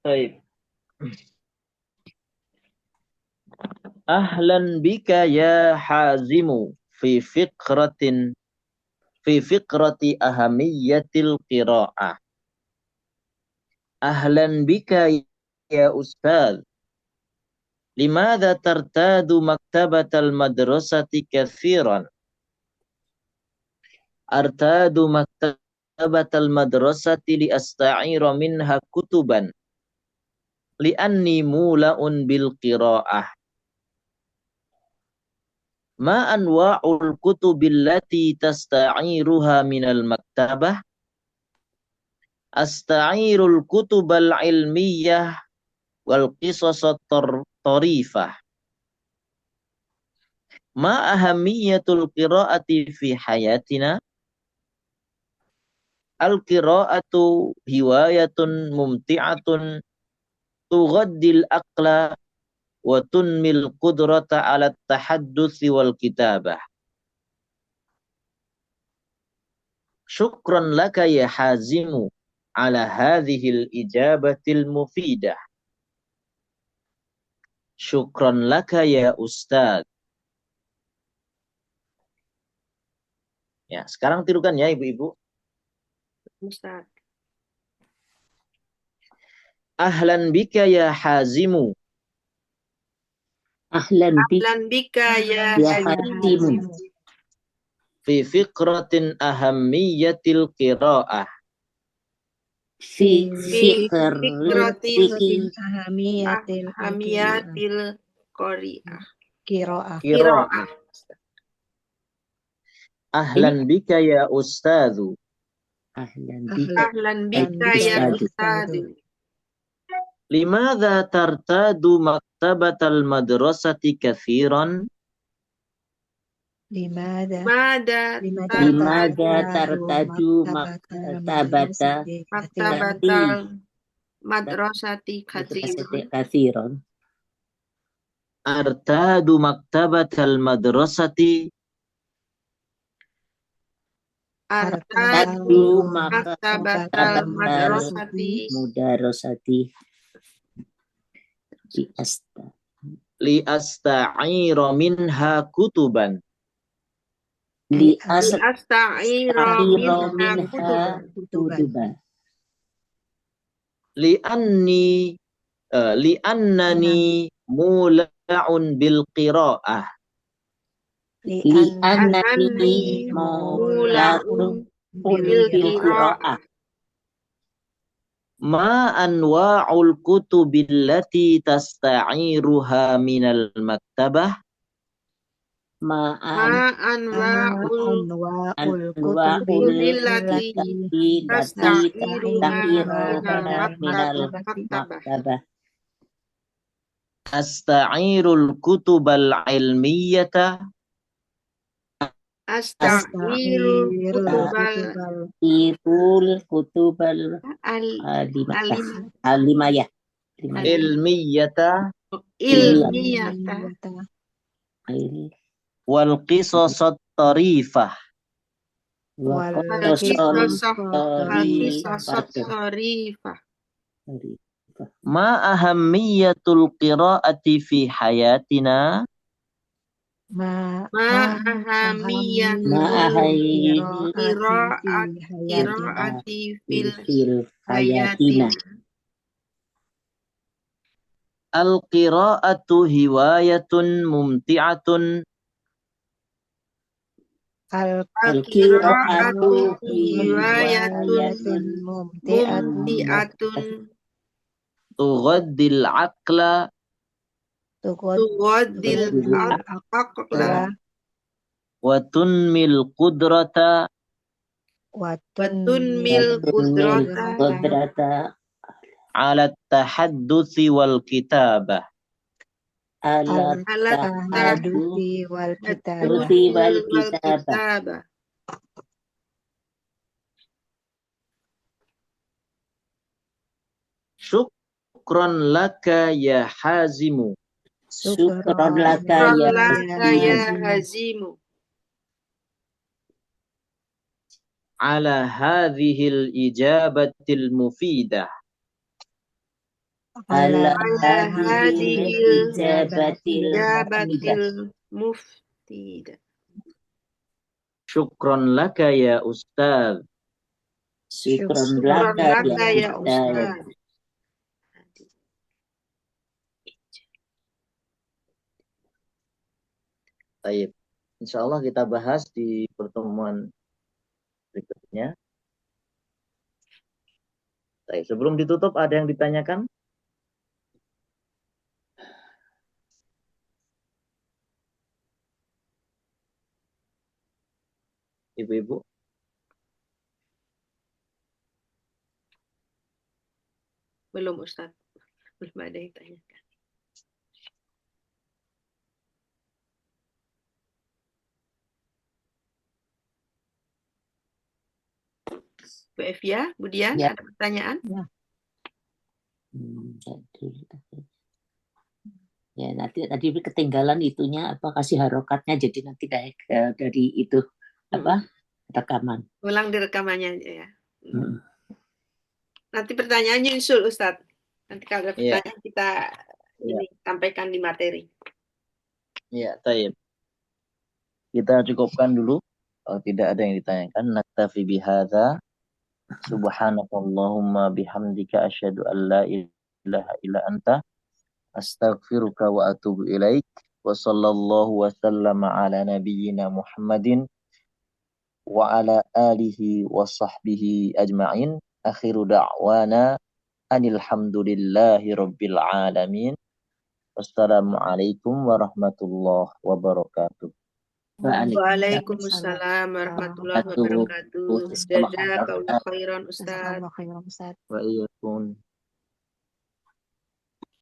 Baik. Ahlan bika ya hazimu fi fikrati ahammiyatil qira'ah. Ahlan bika ya ustaz. Limadha tartadu maktabatal madrasati kathiran? Artadu maktabatal madrasati li asta'ira minha kutuban. Li'anni mula'un bil qira'ah. Ma anwa'ul kutubil lati tasta'iruha minal maktabah? Asta'irul kutubal ilmiyah wal qisasat tarifah. Ma ahammiyatul qira'ati fi hayatina? Al-qira'atu hiwayatun mumti'atun tughaddil aqla wa tunmil qudrata ala tahadduthi wal kitabah. Syukran laka ya hazimu ala hadhil ijabatil mufidah. Syukran laka ya ustaz. Ya, sekarang tirukan ya ibu-ibu. Ustaz. Ahlan bika ya hazimu. Ahlan bika ya hazimu. Fi fikratin ahammiyatil qira'ah. Fi fikratin ahamiyatil qira'ah. Ahlan bika ya ustadzu. Ahlan bika ya ustadzu. Limadha tartadu maktabatal madrasati kathiran? Limada tartaju maktabata maktabatal madrasati kathiron. Artadu maktabatal madrasati. Artadu maktabatal madrasati mudarosati Li asta'ira minha kutuban. li asta'ira minha kutuban Li annani mula'un bil qira'ah. li annani mula'un bil qira'ah. Ma anwa'ul kutubillati tasta'iruha minal maktabah. ma anwa'ul kutubillati tasta'iruha minal maktabah. Asta'irul kutubal ilmiyata. Asta'irul kutubal alimaya Ilmiyata. Wal qisasat tarifah. Ma ahammiyatul qira'ati fi hayatina. Ma ahammiyatul qira'ati fil hayatina. Al-qira'atu hiwayatun mumti'atun. Al-qira'atu hiwayatun mumti'atun Tughaddil aqla. Wa tunmil qudrata. Ala tahadduthi wal kitabah. Syukran laka ya Hazimu. Syukran laka ya Hazimu. Ala hadhil ijabatil mufidah. ala hadhil ijabatil mufidah. Syukran laka ya Ustaz. Syukran laka ya Ustaz. Baik. Insyaallah kita bahas di pertemuan berikutnya. Baik, sebelum ditutup ada yang ditanyakan? Ibu-ibu? Belum Ustaz. Belum ada yang tanyakan. Bu Evia, Budian, Ya. ada pertanyaan? Ya, nanti tadi ketinggalan itunya apa kasih harokatnya jadi nanti kayak dari itu apa rekaman. Ulang di rekamannya aja ya. Nanti pertanyaannya nyusul Ustadz. Nanti kalau ada pertanyaan kita ini sampaikan di materi. Ya, taib. Kita cukupkan dulu. Kalau tidak ada yang ditanyakan, naktafi bihadza. Subhanakallahumma bihamdika asyhadu an la ilaha illa anta astaghfiruka wa atubu ilaik. Wa sallallahu wa sallama ala nabiyyina Muhammadin wa ala alihi wa sahbihi ajma'in. Akhiru da'wana anilhamdulillahi rabbil alamin. Wassalamualaikum warahmatullahi wabarakatuh. Waalaikumsalam warahmatullahi wabarakatuh. Jazakallahu khairan Ustaz. Wa iyyakum.